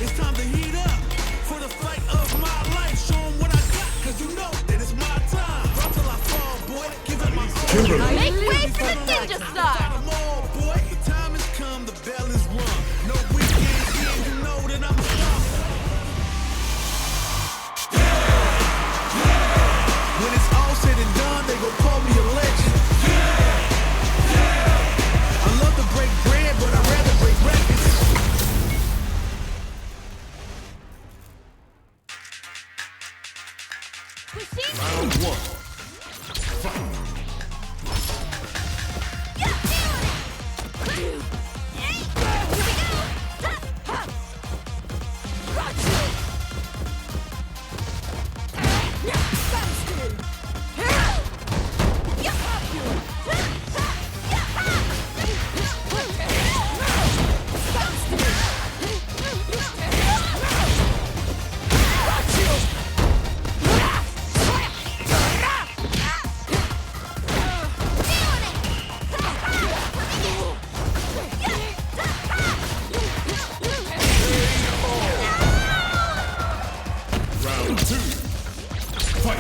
It's time to heat up for the fight of my life. Show 'em what I got, cause you know that it's my time. Drop till I fall, boy. Give it my all. Kimberly. Make way for the ninja star! Got 'em all, boy. The time has come, the bell is rung. No weekends here, you know that I'm a star. When it's all said and done, they gon' call me a legend. I love to break bread, but I'd rather break records. Round one. Fight. Round two. Fight.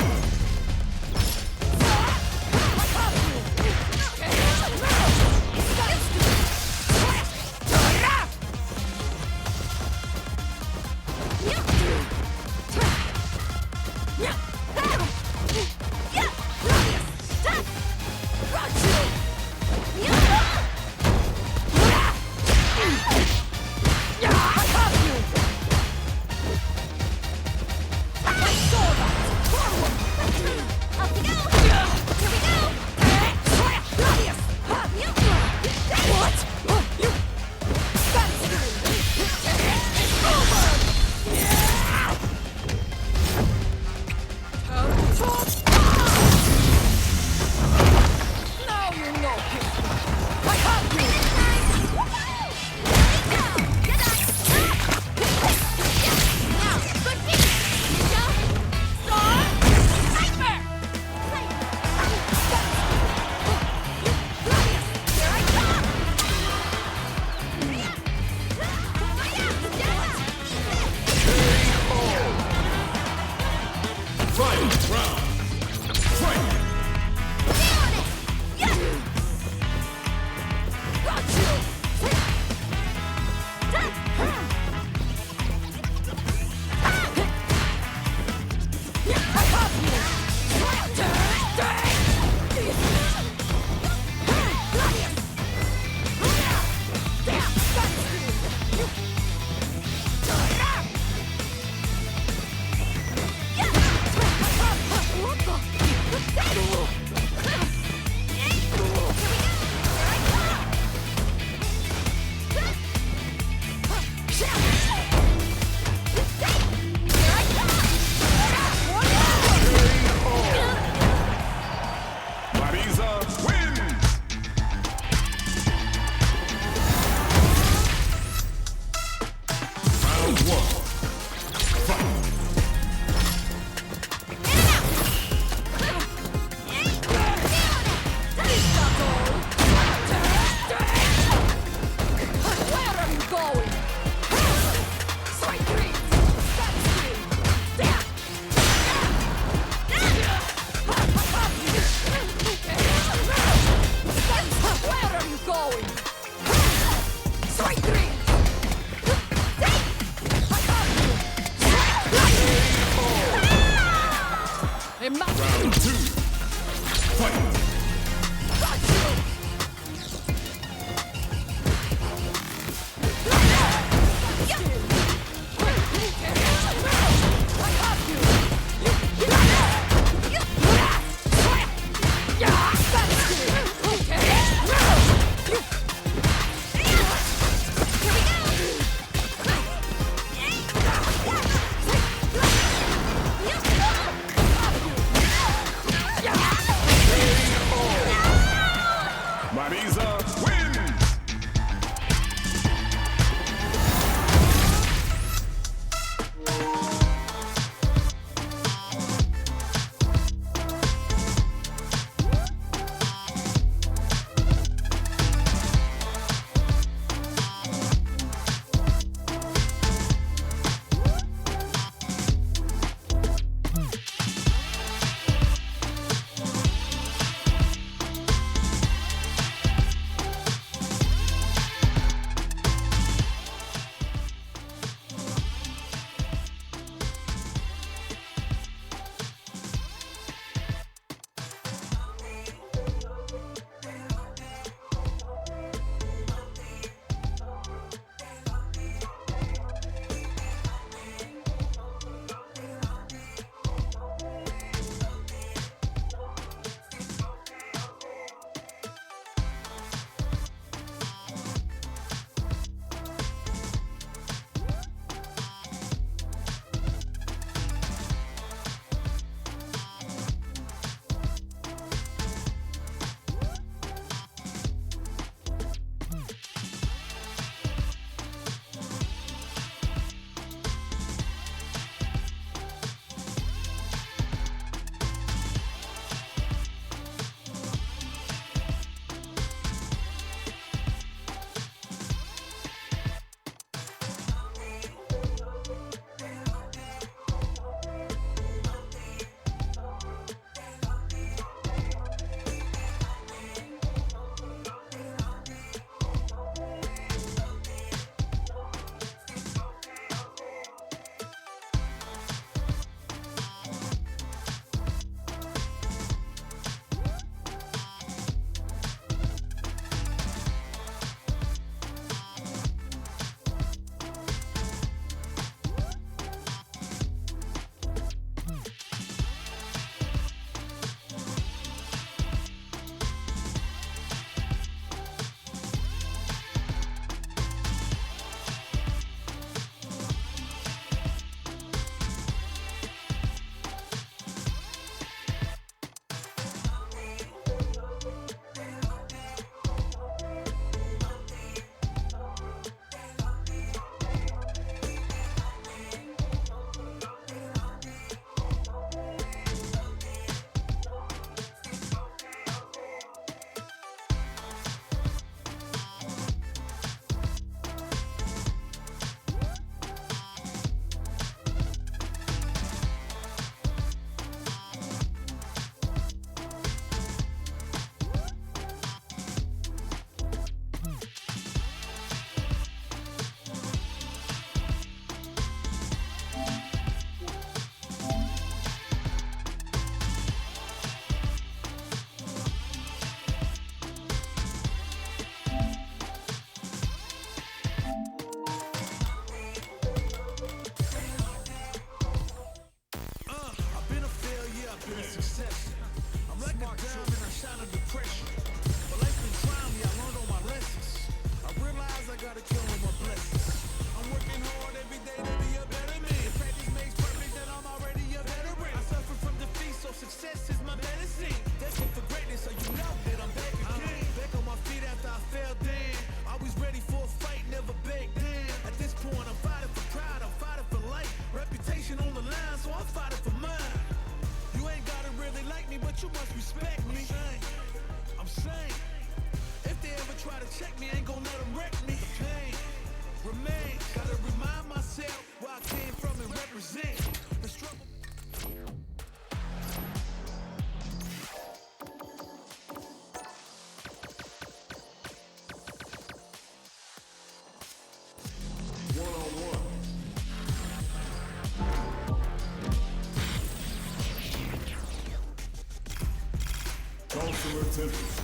Tempest.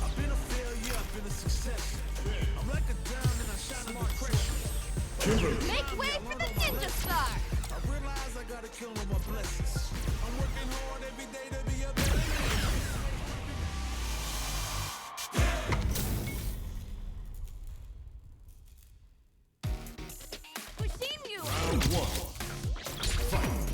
I've been a failure, I've been a success. I'm like a diamond, I shine under pressure. Kimberly. Make way for the ninja star. I realize I gotta kill all my blessings. I'm working hard every day to be a better man. Pushim you. Round one. Fight.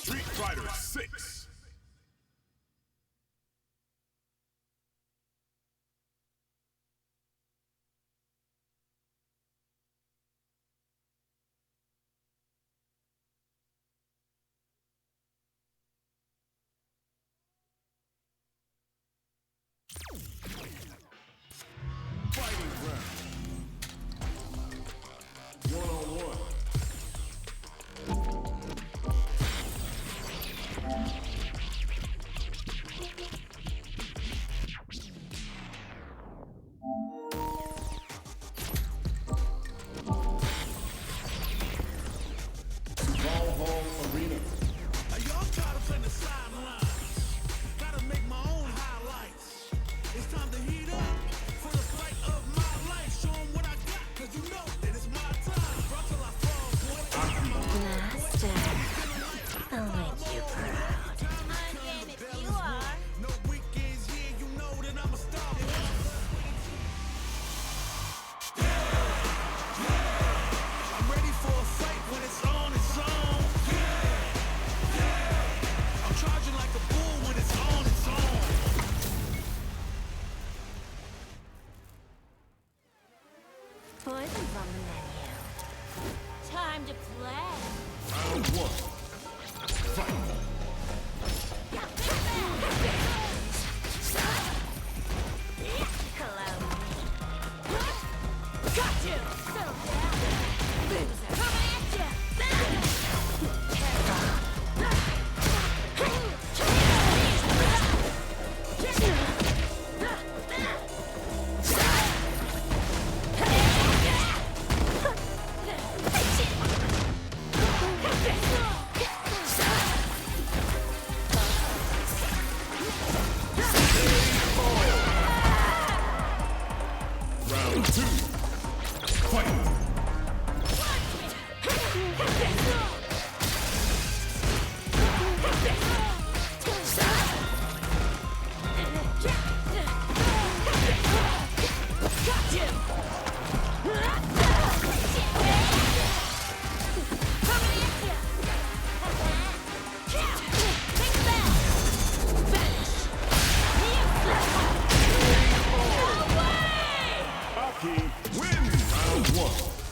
Street Fighter 6. Fighting round. 1-on-1. Y'all try to play the sidelines. Gotta make my own highlights. It's time to heat up for the fight of my life. Show 'em what I got, 'cause you know that it's my time. Drop till I fall, boy. Master, I'll make you proud. Damn it, you are. No weekends here, you know that I'm a star. I'm ready for a fight when it's on its own. I'm charging like a bull when it's on its own. Poison's on the menu. Time to play. Round 1. Fight. Got you. So down. Loser. Coming at ya. Round 2. Fight. A.K.I. wins. Round 1.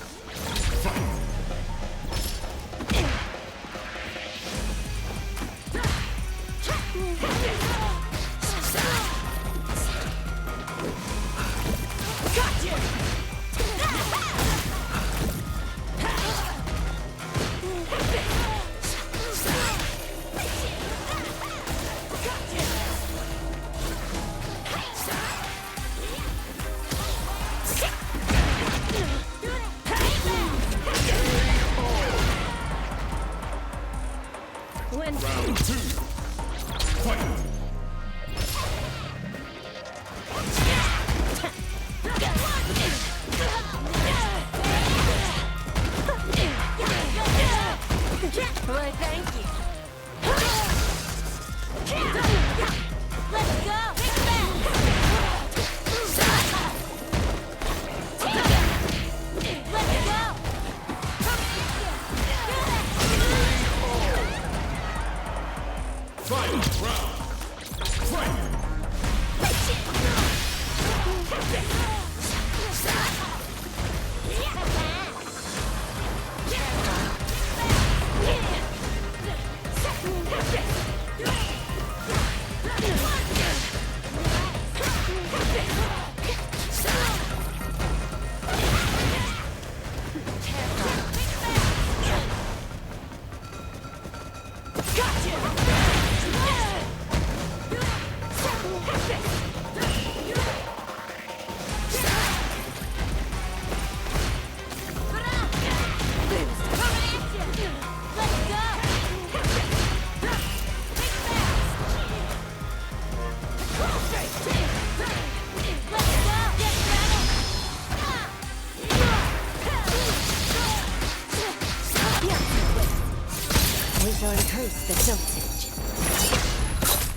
increase the dosage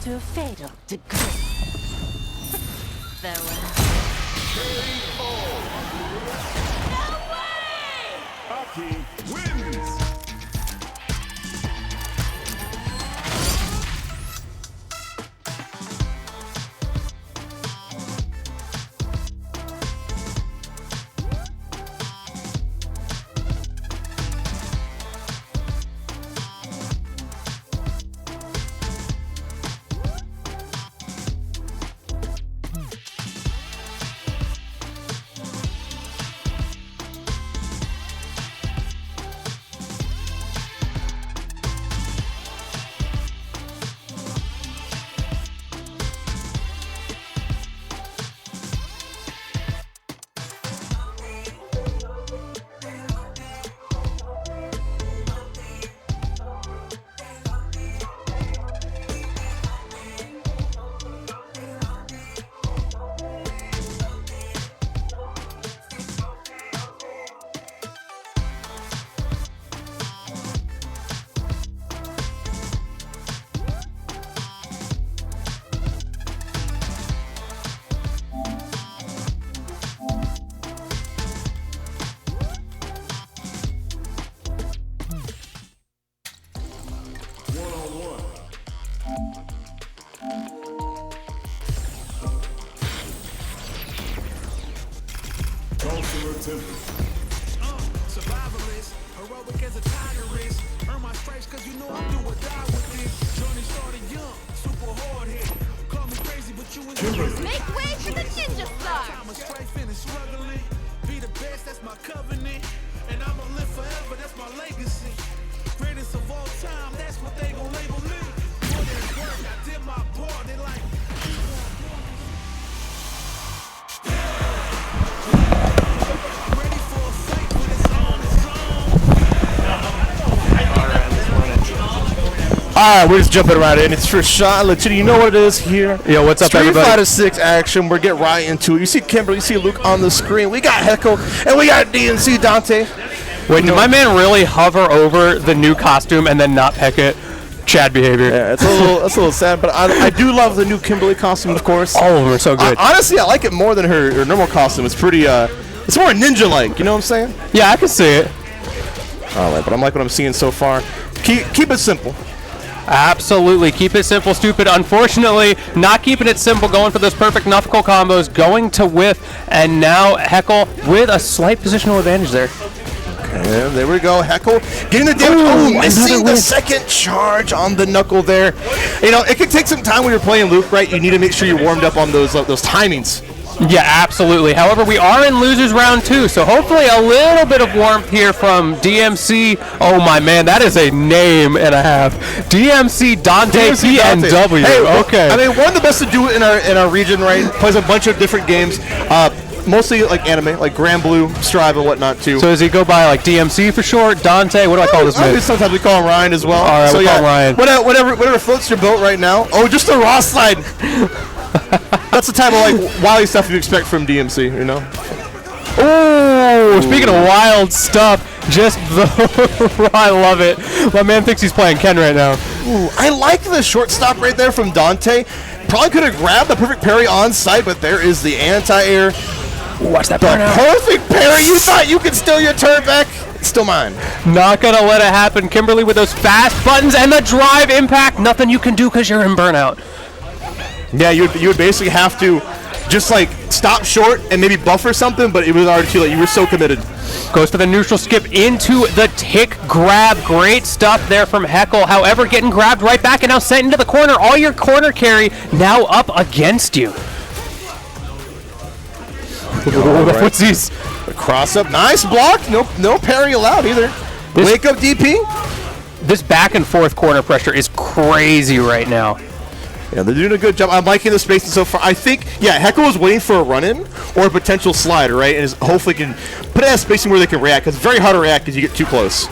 to a fatal degree. Farewell. A.K.I wins. Dhalsim or Tempest. Survivalist, heroic as a tiger is. Earn my stripes cause you know I'm do or die with this. Journey started young, super hard hit. Call me crazy, but you was Kimberly. Make way for the ninja star. I'm a strife and struggling. Be the best, that's my covenant. And I'ma live forever, that's my legacy. Greatest of all time, that's what they gon' label me. More than work, I did my part. They like, ready for a fight when it's on, it's on. Alright, we're just jumping right in. It's Trishon. You know what it is here. Yo, what's up, Street everybody? Fighter 6 action. We're getting right into it. You see Kimberly, you see Luke on the screen. We got HEKL, and we got DmCDante. Wait, did my man really hover over the new costume and then not peck it? Chad behavior. Yeah, it's a little sad, but I do love the new Kimberly costume, of course. All of them are so good. Honestly, I like it more than her normal costume. It's pretty, it's more ninja-like, you know what I'm saying? Yeah, I can see it. Alright, but I'm like what I'm seeing so far. Keep it simple. Absolutely. Keep it simple, stupid. Unfortunately, not keeping it simple, going for those perfect knuckle combos, going to whiff, and now HEKL with a slight positional advantage there. And there we go, HEKL getting the damage. Ooh, Missing another the whiff. second charge on the knuckle there. You know, it can take some time when you're playing Luke, right? You need to make sure you're warmed up on those timings. Yeah, absolutely. However, we are in losers round 2, so hopefully a little bit of warmth here from DMC. Oh my man, that is a name and a half. DmCDantePNW. Hey, okay. I mean, one of the best to do it in our region, right? Plays a bunch of different games. Mostly like anime, like Grand Blue, Strive, and whatnot too. So does he go by like DMC for short? Dante? What do I call this man? Sometimes we call him Ryan as well. All right, so we'll call him Ryan. Whatever floats your boat right now. Oh, just a raw slide. That's the type of like wily stuff you expect from DMC, you know. Oh, speaking of wild stuff, just the I love it. My man thinks he's playing Ken right now. Ooh, I like the short stop right there from Dante. Probably could have grabbed the perfect parry on site, but there is the anti-air. Watch that The burnout. perfect parry. You thought you could steal your turn back? It's still mine. Not gonna let it happen. Kimberly with those fast buttons and the drive impact. Nothing you can do because you're in burnout. Yeah, you would basically have to just like stop short and maybe buffer something, but it was already too late. You were so committed. Goes for the neutral skip into the tick grab. Great stuff there from HEKL. However, getting grabbed right back and now sent into the corner. All your corner carry now up against you. Right. What's these? The cross up, nice block. No parry allowed either. Wake up DP. This back and forth corner pressure is crazy right now. Yeah, they're doing a good job. I'm liking the spacing so far. I think, yeah, HEKL was waiting for a run-in or a potential slide, right? And is hopefully can put it at spacing where they can react, because it's very hard to react because you get too close.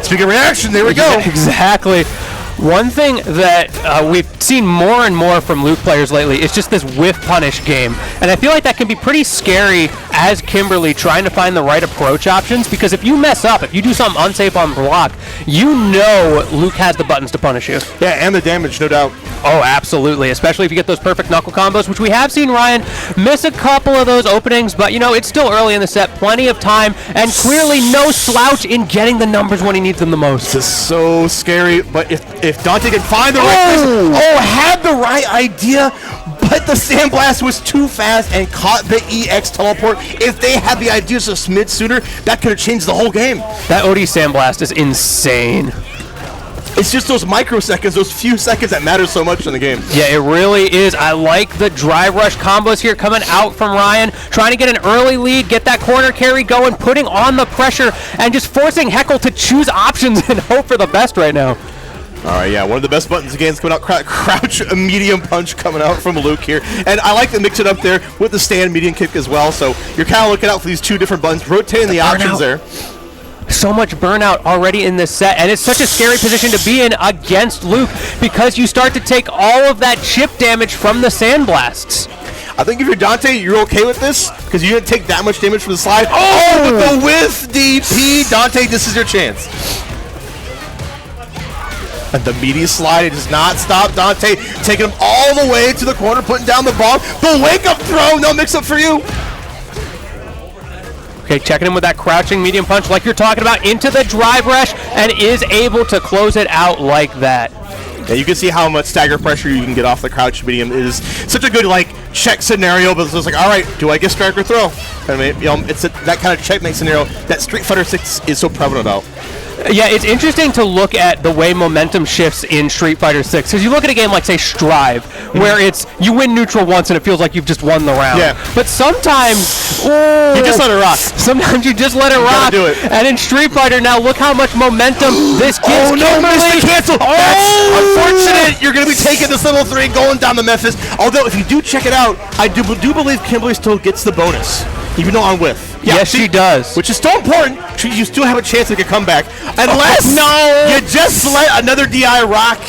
Speaking of reaction, there we go. Exactly. One thing that we've seen more and more from Luke players lately is just this whiff punish game. And I feel like that can be pretty scary as Kimberly trying to find the right approach options, because if you mess up, if you do something unsafe on block, you know Luke has the buttons to punish you. Yeah, and the damage, no doubt. Oh, absolutely, especially if you get those perfect knuckle combos, which we have seen Ryan miss a couple of those openings, but, you know, it's still early in the set, plenty of time, and clearly no slouch in getting the numbers when he needs them the most. This is so scary, but if Dante can find the right person, had the right idea, but the Sandblast was too fast and caught the EX teleport. If they had the idea to smid sooner, that could have changed the whole game. That OD Sandblast is insane. It's just those microseconds, those few seconds that matter so much in the game. Yeah, it really is. I like the drive rush combos here coming out from Ryan, trying to get an early lead, get that corner carry going, putting on the pressure, and just forcing HEKL to choose options and hope for the best right now. All right, yeah, one of the best buttons again is coming out. Crouch, a medium punch coming out from Luke here. And I like to mix it up there with the stand medium kick as well. So you're kind of looking out for these two different buttons, rotating the options there. So much burnout already in this set, and it's such a scary position to be in against Luke because you start to take all of that chip damage from the Sandblasts. I think if you're Dante, you're okay with this because you didn't take that much damage from the slide. Oh, with the whiff DP. Dante, this is your chance. And the media slide, it does not stop Dante, taking him all the way to the corner, putting down the bomb. The wake-up throw, no mix-up for you. Okay, checking in with that crouching medium punch like you're talking about into the drive rush and is able to close it out like that. Yeah, you can see how much stagger pressure you can get off the crouch medium. It is such a good like check scenario, but it's just like, all right, do I get strike or throw? I mean, you know, it's that kind of checkmate scenario that Street Fighter 6 is so prevalent about. Yeah, it's interesting to look at the way momentum shifts in Street Fighter 6. Because you look at a game like, say, Strive, where it's you win neutral once and it feels like you've just won the round. Yeah. But sometimes You just let it rock. Sometimes you just let it rock. Do it. And in Street Fighter now, look how much momentum this gives. Oh no, Kimberly. missed the cancel. That's unfortunate. You're going to be taking this level 3 going down to Memphis. Although, if you do check it out, I do believe Kimberly still gets the bonus, even though on whiff. Yeah, yes, she does. Which is still important. You still have a chance to get a comeback. Unless you just let another DI rock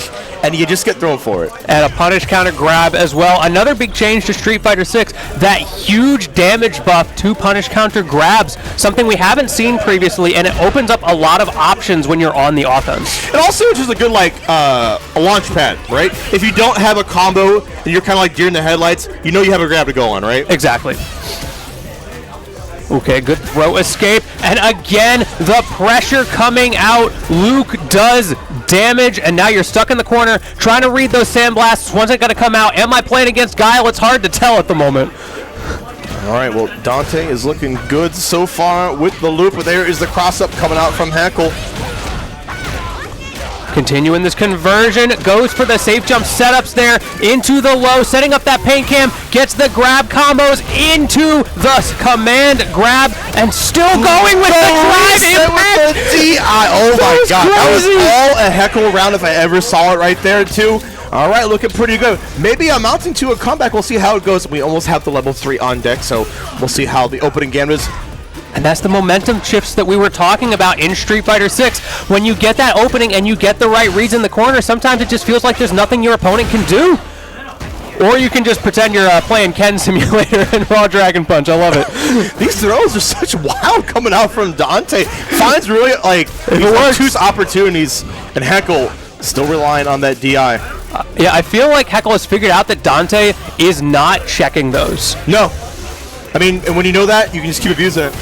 and you just get thrown for it. And a punish counter grab as well. Another big change to Street Fighter 6, that huge damage buff to punish counter grabs, something we haven't seen previously, and it opens up a lot of options when you're on the offense. And also it's just a good like a launch pad, right? If you don't have a combo and you're kind of like deer in the headlights, you know you have a grab to go on, right? Exactly. Okay, good throw escape, and again, the pressure coming out. Luke does damage, and now you're stuck in the corner, trying to read those sandblasts. When's it going to come out? Am I playing against Guile? It's hard to tell at the moment. All right, well, Dante is looking good so far with the loop, but there is the cross-up coming out from HEKL. Continuing this conversion, goes for the safe jump setups there into the low, setting up that paint cam, gets the grab combos into the command grab, and still going with the drive impact. With the DI. Oh my god, that was all a HEKL round if I ever saw it right there too. All right, looking pretty good. Maybe amounting to a comeback. We'll see how it goes. We almost have the level 3 on deck, so we'll see how the opening game is. And that's the momentum shifts that we were talking about in Street Fighter 6. When you get that opening and you get the right reads in the corner, sometimes it just feels like there's nothing your opponent can do. Or you can just pretend you're playing Ken Simulator and Raw Dragon Punch. I love it. These throws are such wild coming out from Dante. Finds really like choose opportunities, and HEKL still relying on that DI. Yeah, I feel like HEKL has figured out that Dante is not checking those. No. I mean, and when you know that, you can just keep abusing it.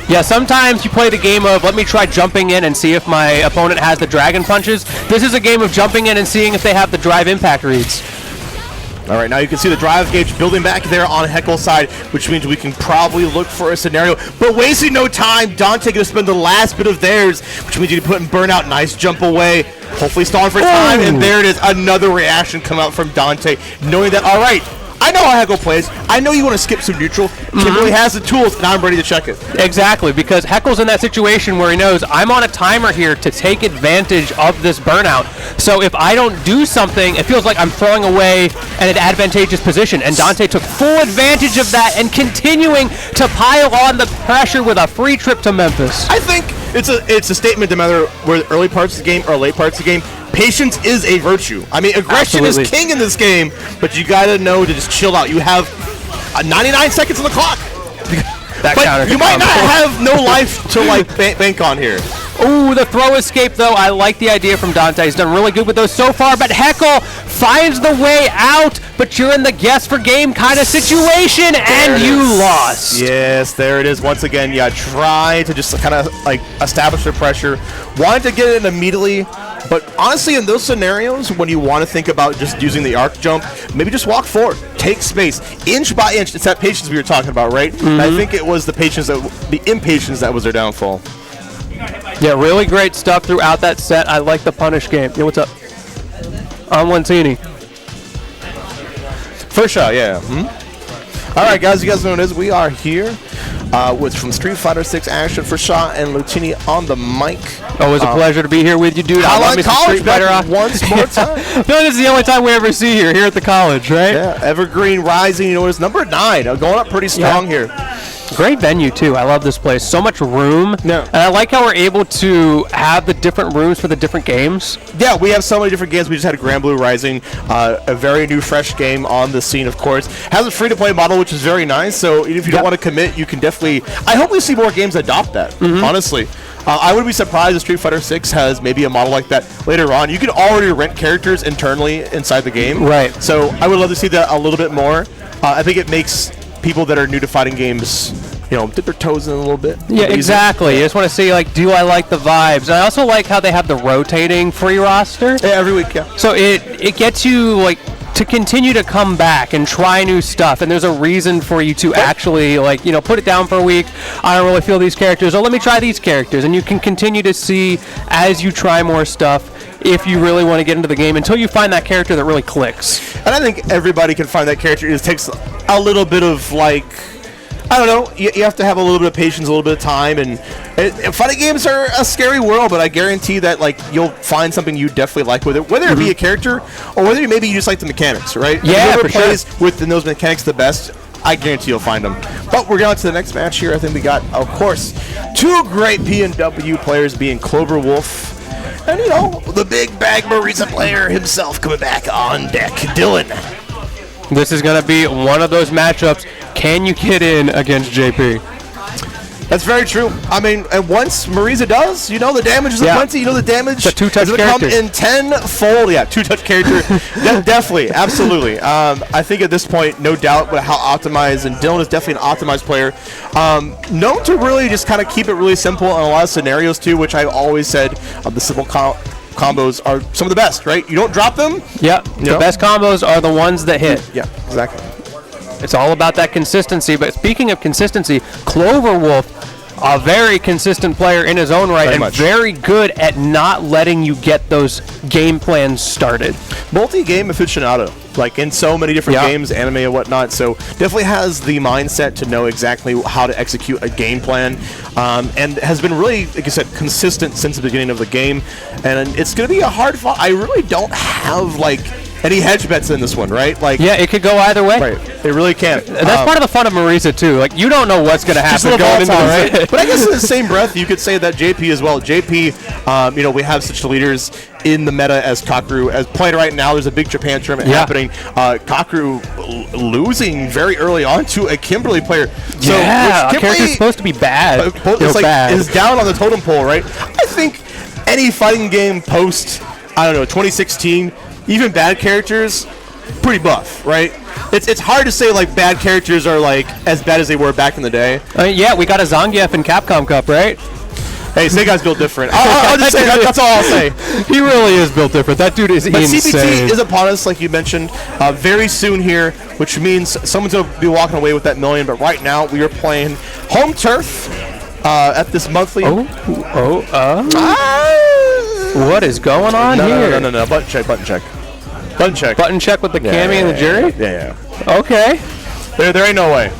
Yeah, sometimes you play the game of, let me try jumping in and see if my opponent has the dragon punches. This is a game of jumping in and seeing if they have the drive impact reads. All right, now you can see the drive gauge building back there on HEKL's side, which means we can probably look for a scenario. But wasting no time, Dante going to spend the last bit of theirs, which means you can put in burnout, nice jump away, hopefully stalling for time, and there it is, another reaction come out from Dante, knowing that, all right, I know how HEKL plays. I know you want to skip some neutral. Kimberly has the tools, and I'm ready to check it. Exactly, because HEKL's in that situation where he knows I'm on a timer here to take advantage of this burnout. So if I don't do something, it feels like I'm throwing away an advantageous position. And Dante took full advantage of that and continuing to pile on the pressure with a free trip to Memphis. I think it's a statement no matter where the early parts of the game or late parts of the game. Patience is a virtue. I mean, aggression is king in this game, but you got to know to just chill out. You have 99 seconds on the clock. That counter But you might not have no life to like bank on here. Ooh, the throw escape, though. I like the idea from Dante. He's done really good with those so far, but HEKL finds the way out, but you're in the guess for game kind of situation, and you lost. Yes, there it is. Once again, yeah, try to just kind of like establish the pressure. Wanted to get it in immediately, but honestly, in those scenarios, when you want to think about just using the arc jump, maybe just walk forward, take space, inch by inch. It's that patience we were talking about, right? And I think it was the impatience that was their downfall. Yeah, really great stuff throughout that set. I like the punish game. Yo, what's up? I'm Lentini. First shot, yeah. All right, guys, you guys know what it is. We are here with from Street Fighter 6 action for Shaw and Lutini on the mic. Always a pleasure to be here with you, dude. I love me some Street Fighter once more time. I feel like this is the only time we ever see you here at the college, right? Yeah, Evergreen rising. You know, it's number 9, going up pretty strong here. Great venue, too. I love this place. So much room. Yeah. And I like how we're able to have the different rooms for the different games. Yeah, we have so many different games. We just had a Grand Blue Rising, a very new, fresh game on the scene, of course. Has a free-to-play model, which is very nice. So if you don't want to commit, you can definitely... I hope we see more games adopt that, honestly. I would be surprised if Street Fighter 6 has maybe a model like that later on. You can already rent characters internally inside the game. Right. So I would love to see that a little bit more. I think it makes people that are new to fighting games, you know, dip their toes in a little bit. Yeah, exactly. You just want to see, like, do I like the vibes? And I also like how they have the rotating free roster. Yeah, every week, yeah. So it gets you, like, to continue to come back and try new stuff, and there's a reason for you to actually, like, you know, put it down for a week. I don't really feel these characters, or let me try these characters, and you can continue to see as you try more stuff if you really want to get into the game until you find that character that really clicks. And I think everybody can find that character. It just takes a little bit of, like, I don't know, you have to have a little bit of patience, a little bit of time, and fighting games are a scary world, but I guarantee that, like, you'll find something you definitely like with it, whether it be a character or whether maybe you just like the mechanics, right? Yeah, whoever for sure. plays within those mechanics the best, I guarantee you'll find them. But we're going to the next match here. I think we got, of course, 2 great PNW players being cloverwolf and, you know, the big bag Marisa player himself coming back on deck, Dillon. This is going to be one of those matchups. Can you get in against JP? That's very true. I mean, and once Marisa does, you know the damage is plenty. You know the damage it's a two-touch is going to come character. in tenfold. Yeah, 2-touch character. Definitely, absolutely. I think at this point, no doubt how optimized, and Dillon is definitely an optimized player. Known to really just kind of keep it really simple in a lot of scenarios too, which I've always said the simple combos are some of the best, right? You don't drop them. Yeah, the best combos are the ones that hit. Yeah, exactly. It's all about that consistency. But speaking of consistency, Cloverwolf, a very consistent player in his own right, very good at not letting you get those game plans started. Multi-game aficionado, like in so many different games, anime and whatnot, so definitely has the mindset to know exactly how to execute a game plan, and has been really, like I said, consistent since the beginning of the game, and it's going to be a hard fight. I really don't have, like, any hedge bets in this one, right? Like, yeah, it could go either way. Right, it really can. That's part of the fun of Marisa too. Like, you don't know what's going to happen going into right? this. But I guess in the same breath, you could say that JP as well. JP, you know, we have such leaders in the meta as Kakeru. As playing right now, there's a big Japan tournament happening. Kakeru losing very early on to a Kimberly player. So, yeah, a character's supposed to be bad. It's like bad. Is down on the totem pole, right? I think any fighting game post, I don't know, 2016. Even bad characters, pretty buff, right? It's hard to say, like, bad characters are, like, as bad as they were back in the day. Yeah, we got a Zangief in Capcom Cup, right? Hey, Sega's built different. I'll just say that's all I'll say. He really is built different. That dude is insane. CPT is upon us, like you mentioned, very soon here, which means someone's going to be walking away with that $1 million. But right now, we are playing home turf at this monthly. What is going on here? No. Button check. Button check with the Cammy and the Juri? Yeah. Okay. There ain't no way.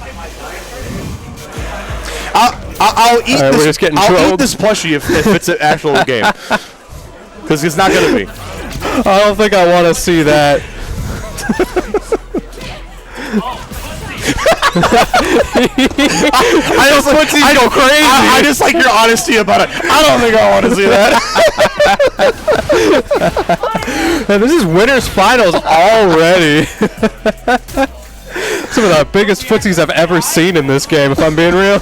I'll eat right, this. we're just getting I'll trolled. eat this plushie if it's an actual game, because it's not gonna be. I don't think I want to see that. I go crazy. I just like your honesty about it. I don't think I want to see that. Man, this is winners finals already. Some of the biggest footsies I've ever seen in this game, if I'm being real.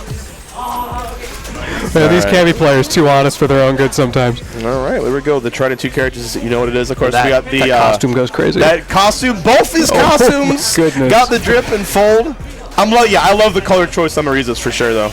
Man, these Cammy players too honest for their own good sometimes. All right, there we go. The Trident 2 characters, you know what it is. Of course, we got the that costume goes crazy. That costume, both these costumes goodness. got the drip and fold. I love the color choice on Marisa's for sure, though.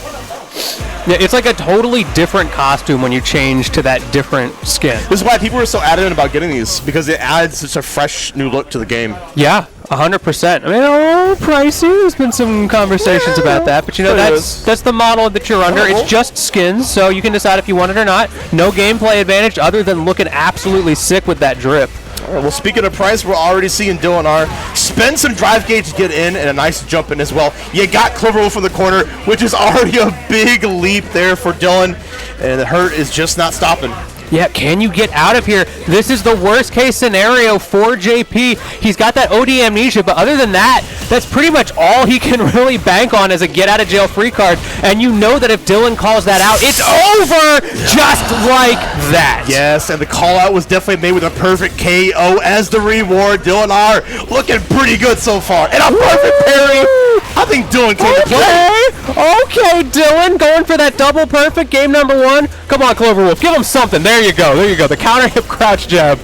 Yeah, it's like a totally different costume when you change to that different skin. This is why people are so adamant about getting these, because it adds such a fresh new look to the game. Yeah, 100%. I mean, pricey. There's been some conversations about that, but you know that's the model that you're under. It's just skins, so you can decide if you want it or not. No gameplay advantage other than looking absolutely sick with that drip. All right, well, speaking of price, we're already seeing Dillon R spend some drive gauge to get in and a nice jump in as well. You got cloverwolf from the corner, which is already a big leap there for Dillon, and the hurt is just not stopping. Yeah, can you get out of here? This is the worst case scenario for JP. He's got that OD amnesia, but other than that, that's pretty much all he can really bank on as a get out of jail free card. And you know that if Dillon calls that out, it's over just like that. Yes, and the call out was definitely made with a perfect KO as the reward. Dillon R looking pretty good so far. And a perfect parry. I think Dillon came to play. Okay, Dillon going for that double perfect game number 1. Come on, Cloverwolf, give him something. There you go. There you go. The counter hip crouch jab.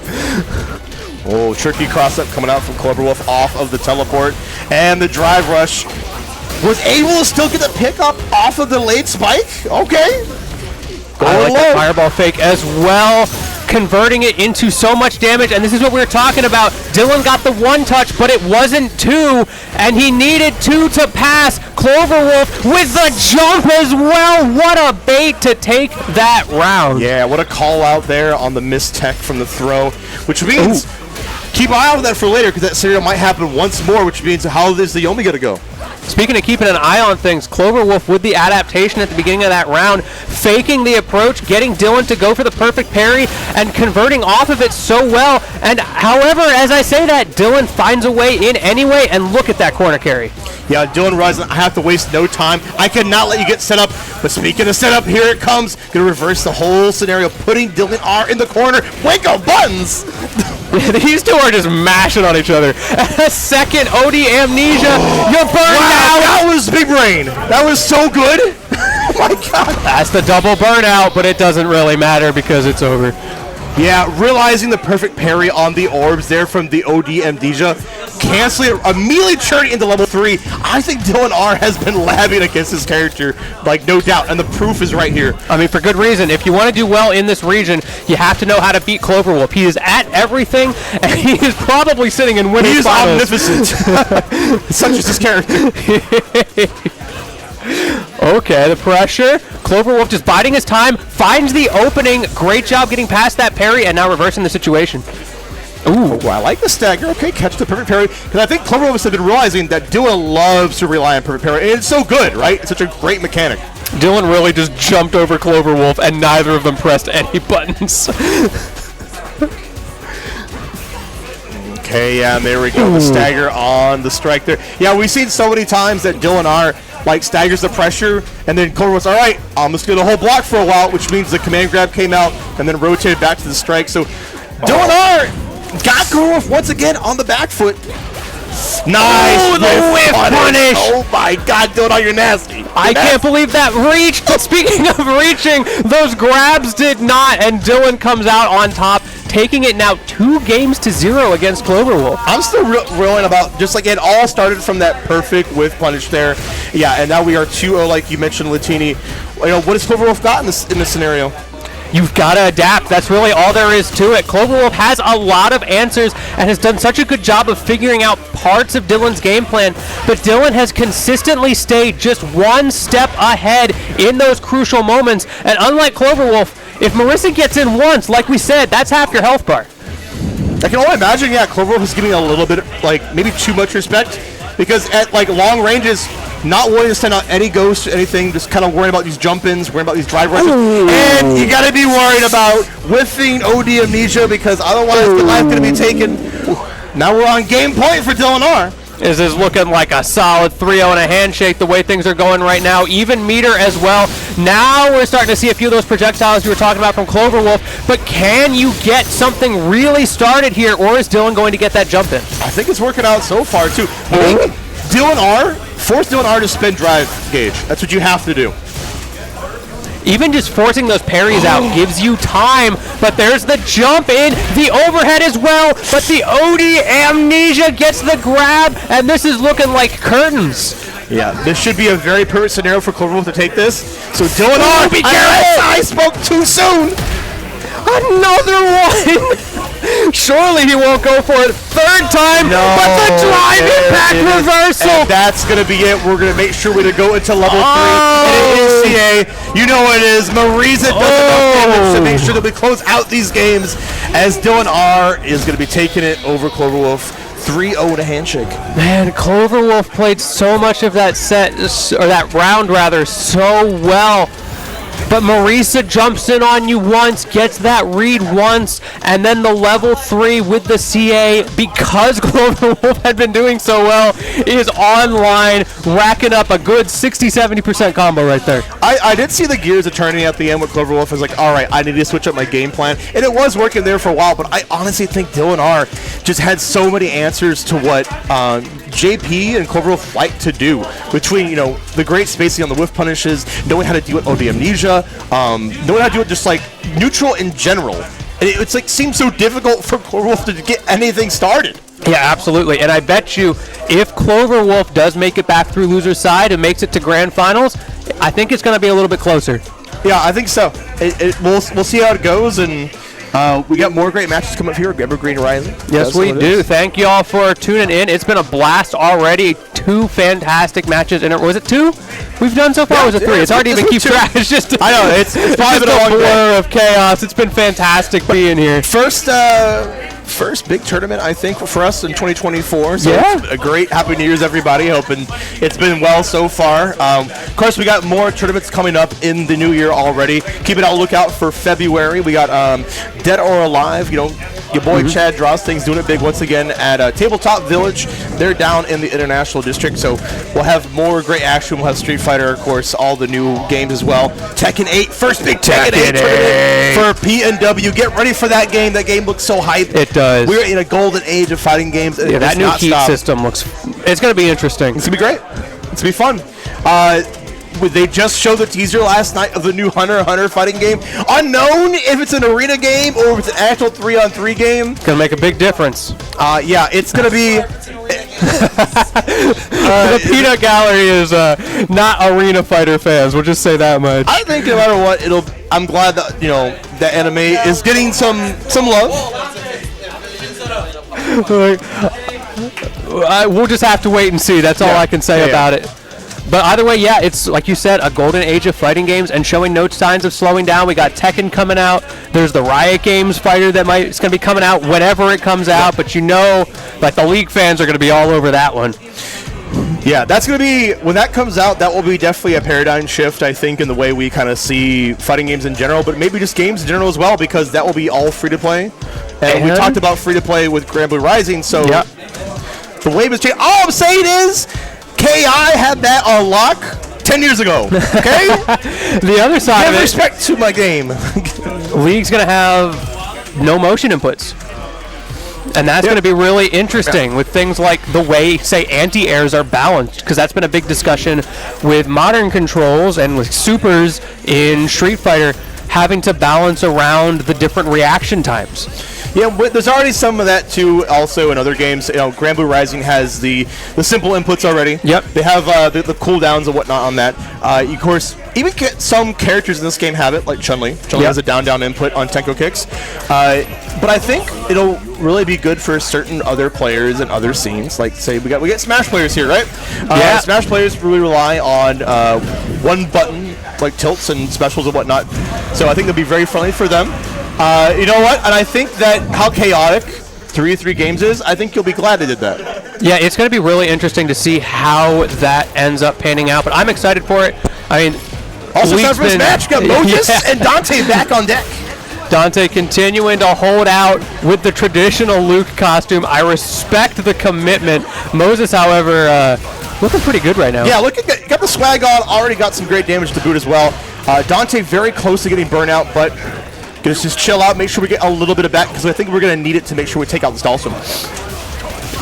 Oh, tricky cross up coming out from Cloverwolf off of the teleport. And the drive rush was able to still get the pickup off of the late spike. Okay. I like that fireball fake as well, converting it into so much damage, and this is what we were talking about. Dillon got the 1 touch, but it wasn't 2, and he needed 2 to pass. Cloverwolf with the jump as well. What a bait to take that round. Yeah, what a call out there on the missed tech from the throw, which means keep an eye out for that for later, because that scenario might happen once more, which means how is the Yomi going to go? Speaking of keeping an eye on things, Cloverwolf with the adaptation at the beginning of that round, faking the approach, getting Dillon to go for the perfect parry, and converting off of it so well. And however, as I say that, Dillon finds a way in anyway, and look at that corner carry. Yeah, Dillon realizing I have to waste no time. I cannot let you get set up. But speaking of setup, here it comes. Gonna reverse the whole scenario, putting Dillon R in the corner. Wake up, buttons! These two are just mashing on each other. A second OD amnesia. You're burned out. That was big brain. That was so good. Oh my God. That's the double burnout, but it doesn't really matter because it's over. Yeah, realizing the perfect parry on the orbs there from the OD amnesia, canceling it, immediately turning into level 3. I think Dillon R has been labbing against his character, like no doubt, and the proof is right here. I mean, for good reason. If you want to do well in this region, you have to know how to beat Cloverwolf. He is at everything, and he is probably sitting in winning He is finals. omnificent. Such is his character. Okay, the pressure. Cloverwolf just biding his time, finds the opening. Great job getting past that parry, and now reversing the situation. Ooh, I like the stagger. Okay, catch the perfect parry. Because I think Cloverwolf has been realizing that Dillon loves to rely on perfect parry. And it's so good, right? It's such a great mechanic. Dillon really just jumped over Cloverwolf, and neither of them pressed any buttons. Okay, yeah, and there we go. The stagger on the strike there. Yeah, we've seen so many times that Dillon R like staggers the pressure, and then Cloverwolf's all right, I'm just gonna hold block for a while, which means the command grab came out and then rotated back to the strike. So Dillon R got Cloverwolf once again on the back foot. Nice. Oh, the whiff punish. Oh my God, Dillon R, you're nasty. I can't believe that reached. Speaking of reaching, those grabs did not, and Dillon comes out on top, taking it now 2-0 against Cloverwolf. I'm still reeling about, just like it all started from that perfect whiff punish there. Yeah, and now we are 2-0, like you mentioned, Latini. You know, what has Cloverwolf got in this scenario? You've got to adapt. That's really all there is to it. Cloverwolf has a lot of answers and has done such a good job of figuring out parts of Dillon's game plan, but Dillon has consistently stayed just one step ahead in those crucial moments. And unlike Cloverwolf, if Marisa gets in once, like we said, that's half your health bar. I can only imagine, yeah, Cloverwolf is giving a little bit, like, maybe too much respect, because at, like, long ranges, not willing to send out any ghosts or anything, just kind of worrying about these jump-ins, worrying about these drive rushes. And you got to be worried about whiffing OD amnesia, because otherwise the life going to be taken. Now we're on game point for Dillon R. This is looking like a solid 3-0 and a handshake the way things are going right now. Even meter as well. Now we're starting to see a few of those projectiles you were talking about from Cloverwolf. But can you get something really started here, or is Dillon going to get that jump in? I think it's working out so far, too. Dillon R, force Dillon R to spin drive gauge. That's what you have to do. Even just forcing those parries out gives you time, but there's the jump in, the overhead as well, but the OD Amnesia gets the grab, and this is looking like curtains. Yeah, this should be a very perfect scenario for cloverwolf to take this. So Dillon R, be careful! I spoke too soon. Another one! Surely he won't go for it. Third time, but the drive impact reversal! And that's going to be it. We're going to make sure we go into level 3. And it is CA. You know what it is. Marisa does enough damage to make sure that we close out these games as Dillon R is going to be taking it over cloverwolf. 3-0 to handshake. Man, cloverwolf played so much of that set, or that round rather, so well. But Marisa jumps in on you once, gets that read once, and then the level 3 with the CA, because cloverwolf had been doing so well, is online, racking up a good 60-70% combo right there. I did see the gears are turning at the end with cloverwolf. I was like, all right, I need to switch up my game plan. And it was working there for a while, but I honestly think Dillon R just had so many answers to what JP and cloverwolf like to do, between, you know, the great spacing on the whiff punishes, knowing how to deal with OD Amnesia, knowing how to do it just like neutral in general. And it's like seems so difficult for cloverwolf to get anything started. Yeah, absolutely. And I bet you if cloverwolf does make it back through loser's side and makes it to grand finals, I think it's going to be a little bit closer. Yeah, I think so. We'll see how it goes, and we got more great matches coming up here at Evergreen Rising. Yes, we do. Thank you all for tuning in. It's been a blast already. 2 fantastic matches. And was it 2 we've done so far? Yeah, or was it 3? It's hard to even keep track. It's just I know it's probably been a long blur of chaos. It's been fantastic being here. First big tournament, I think, for us in 2024. So yeah. A great Happy New Year's, everybody. Hoping it's been well so far. Of course, we got more tournaments coming up in the new year already. Keep it on the lookout for February. We got Dead or Alive. You know, your boy Chad Draws things doing it big once again at Tabletop Village. They're down in the International District, so we'll have more great action. We'll have Street Fighter, of course, all the new games as well. Tekken 8, first big Tekken 8 tournament for PNW. Get ready for that game. That game looks so hype. It does. We're in a golden age of fighting games. Yeah, that new heat system looks. It's going to be interesting. It's going to be great. It's going to be fun. They just showed the teaser last night of the new Hunter x Hunter fighting game. Unknown if it's an arena game or if it's an actual 3-on-3 game. It's going to make a big difference. Yeah, it's going to be... the Peanut Gallery is not arena fighter fans. We'll just say that much. I think no matter what, I'm glad that, you know, that anime is getting some love. We'll just have to wait and see. That's all I can say about it. But either way, yeah, it's like you said, a golden age of fighting games and showing no signs of slowing down. We got Tekken coming out. There's the Riot Games fighter it's going to be coming out whenever it comes out. But you know, like the League fans are going to be all over that one. Yeah, that's going to be, when that comes out, that will be definitely a paradigm shift, I think, in the way we kind of see fighting games in general, but maybe just games in general as well, because that will be all free-to-play. And we talked about free-to-play with Grand Blue Rising, so the wave has changed. All I'm saying is, K.I. had that on lock 10 years ago, okay? The other side of it, respect to my game. League's going to have no motion inputs. And that's going to be really interesting with things like the way, say, anti-airs are balanced, because that's been a big discussion with modern controls and with supers in Street Fighter having to balance around the different reaction times. Yeah, there's already some of that too. Also in other games, you know, Grand Blue Rising has the simple inputs already. Yep. They have the cooldowns and whatnot on that. Of course, even some characters in this game have it, like Chun-Li. Chun-Li has a down input on Tenko kicks. But I think it'll really be good for certain other players and other scenes. Like, say, we get Smash players here, right? Smash players really rely on one button, like tilts and specials and whatnot. So I think it'll be very friendly for them. You know what? And I think that how chaotic 3-3 games is, I think you'll be glad they did that. Yeah, it's going to be really interesting to see how that ends up panning out, but I'm excited for it. I mean, also time for this match. Got Moses and Dante back on deck. Dante continuing to hold out with the traditional Luke costume. I respect the commitment. Moses, however, looking pretty good right now. Yeah, got the swag on, already got some great damage to boot as well. Dante very close to getting burnout, but gonna just chill out, make sure we get a little bit of back, because I think we're gonna need it to make sure we take out this Dhalsim.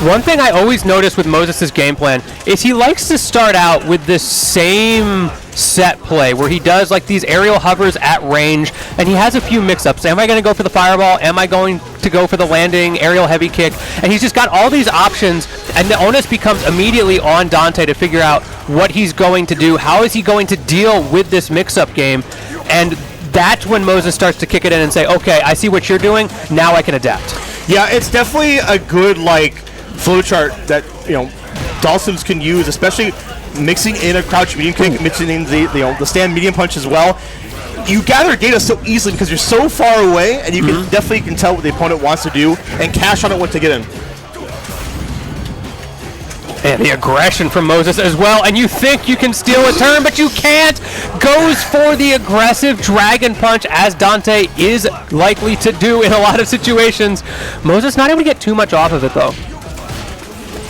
One thing I always notice with Moses' game plan is he likes to start out with this same set play where he does like these aerial hovers at range, and he has a few mix-ups. Am I going to go for the fireball? Am I going to go for the landing aerial heavy kick? And he's just got all these options, and the onus becomes immediately on Dante to figure out what he's going to do. How is he going to deal with this mix-up game? And that's when Moses starts to kick it in and say, okay, I see what you're doing, now I can adapt. Yeah, it's definitely a good flowchart that Dhalsims can use, especially mixing in a crouch medium kick, mixing in the stand medium punch as well. You gather data so easily because you're so far away, and you can definitely tell what the opponent wants to do and cash on it once they get in. And the aggression from Moses as well, and you think you can steal a turn, but you can't. Goes for the aggressive dragon punch, as Dante is likely to do in a lot of situations. Moses not able to get too much off of it though.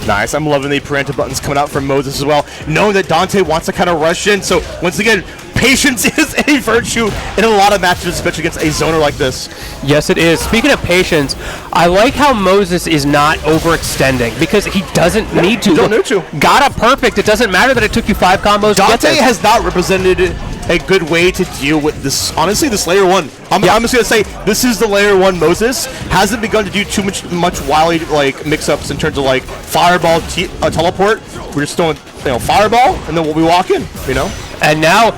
Nice. I'm loving the parental buttons coming out from Moses as well, knowing that Dante wants to kind of rush in. So once again, patience is a virtue in a lot of matches, especially against a zoner like this. Yes, it is. Speaking of patience, I like how Moses is not overextending because he doesn't need to. Don't need to. Got a perfect. It doesn't matter that it took you 5 combos to get Dante there. has not represented a good way to deal with this. Honestly, this layer 1. I'm just going to say this is the layer 1 Moses. Hasn't begun to do too much wily mix-ups in terms of fireball, teleport. We're just throwing fireball, and then we walk in, And now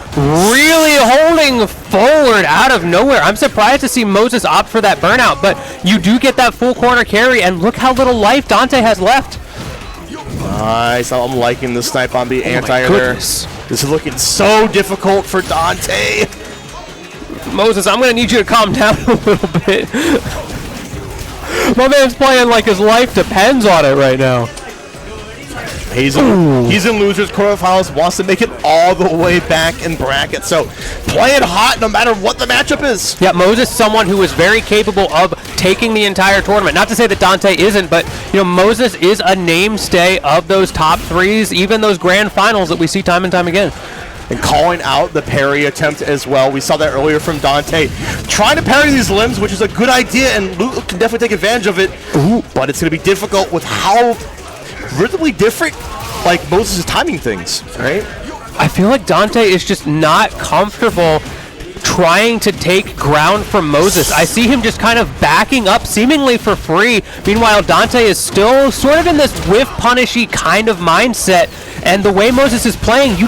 really holding forward out of nowhere. I'm surprised to see Moses opt for that burnout, but you do get that full corner carry, and look how little life Dante has left. Nice. I'm liking the snipe on the anti-air there. This is looking so difficult for Dante. Moses, I'm going to need you to calm down a little bit. My man's playing like his life depends on it right now. He's in losers quarterfinals, wants to make it all the way back in bracket. So playing hot no matter what the matchup is. Yeah, Moses, someone who is very capable of taking the entire tournament. Not to say that Dante isn't, but Moses is a mainstay of those top 3s, even those grand finals that we see time and time again. And calling out the parry attempt as well. We saw that earlier from Dante. Trying to parry these limbs, which is a good idea, and Luke can definitely take advantage of it. But it's going to be difficult with how rhythmically different Moses is timing things, right? I feel like Dante is just not comfortable trying to take ground from Moses. I see him just kind of backing up seemingly for free. Meanwhile, Dante is still sort of in this whiff punishy kind of mindset. And the way Moses is playing, you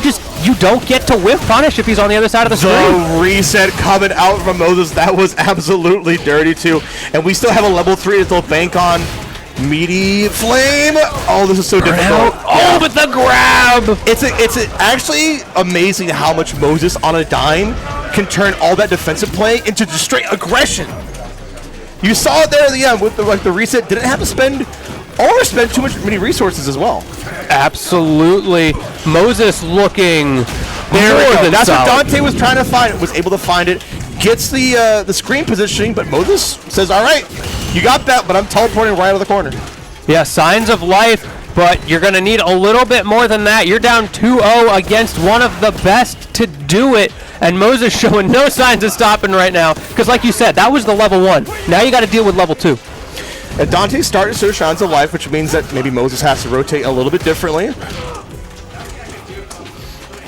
don't get to whiff punish if he's on the other side of the screen. The reset coming out from Moses, that was absolutely dirty too. And we still have a level 3 to still bank on. Meaty flame. Oh, this is so difficult. Oh, but the grab. It's actually amazing how much Moses on a dime can turn all that defensive play into just straight aggression. You saw it there at the end with the reset. Didn't have to spend too many resources as well. Absolutely. Moses looking there we go. That's solid. what Dante was trying to find. Was able to find it. Gets the screen positioning, but Moses says, all right, you got that, but I'm teleporting right out of the corner. Yeah, signs of life, but you're going to need a little bit more than that. You're down 2-0 against one of the best to do it, and Moses showing no signs of stopping right now, because like you said, that was the level 1. Now you got to deal with level 2. And Dante's starting to show signs of life, which means that maybe Moses has to rotate a little bit differently.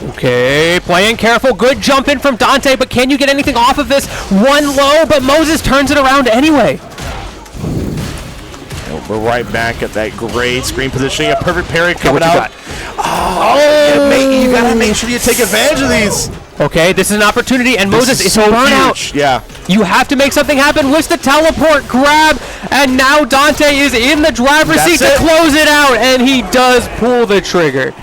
Okay, playing careful. Good jump in from Dante, but can you get anything off of this? One low, but Moses turns it around anyway. We're right back at that great screen positioning. A perfect parry coming out. You gotta make sure you take advantage of these. Okay, this is an opportunity, and Moses is so burnout. huge. Yeah. You have to make something happen with the teleport grab, and now Dante is in the driver's seat to close it out, and he does pull the trigger.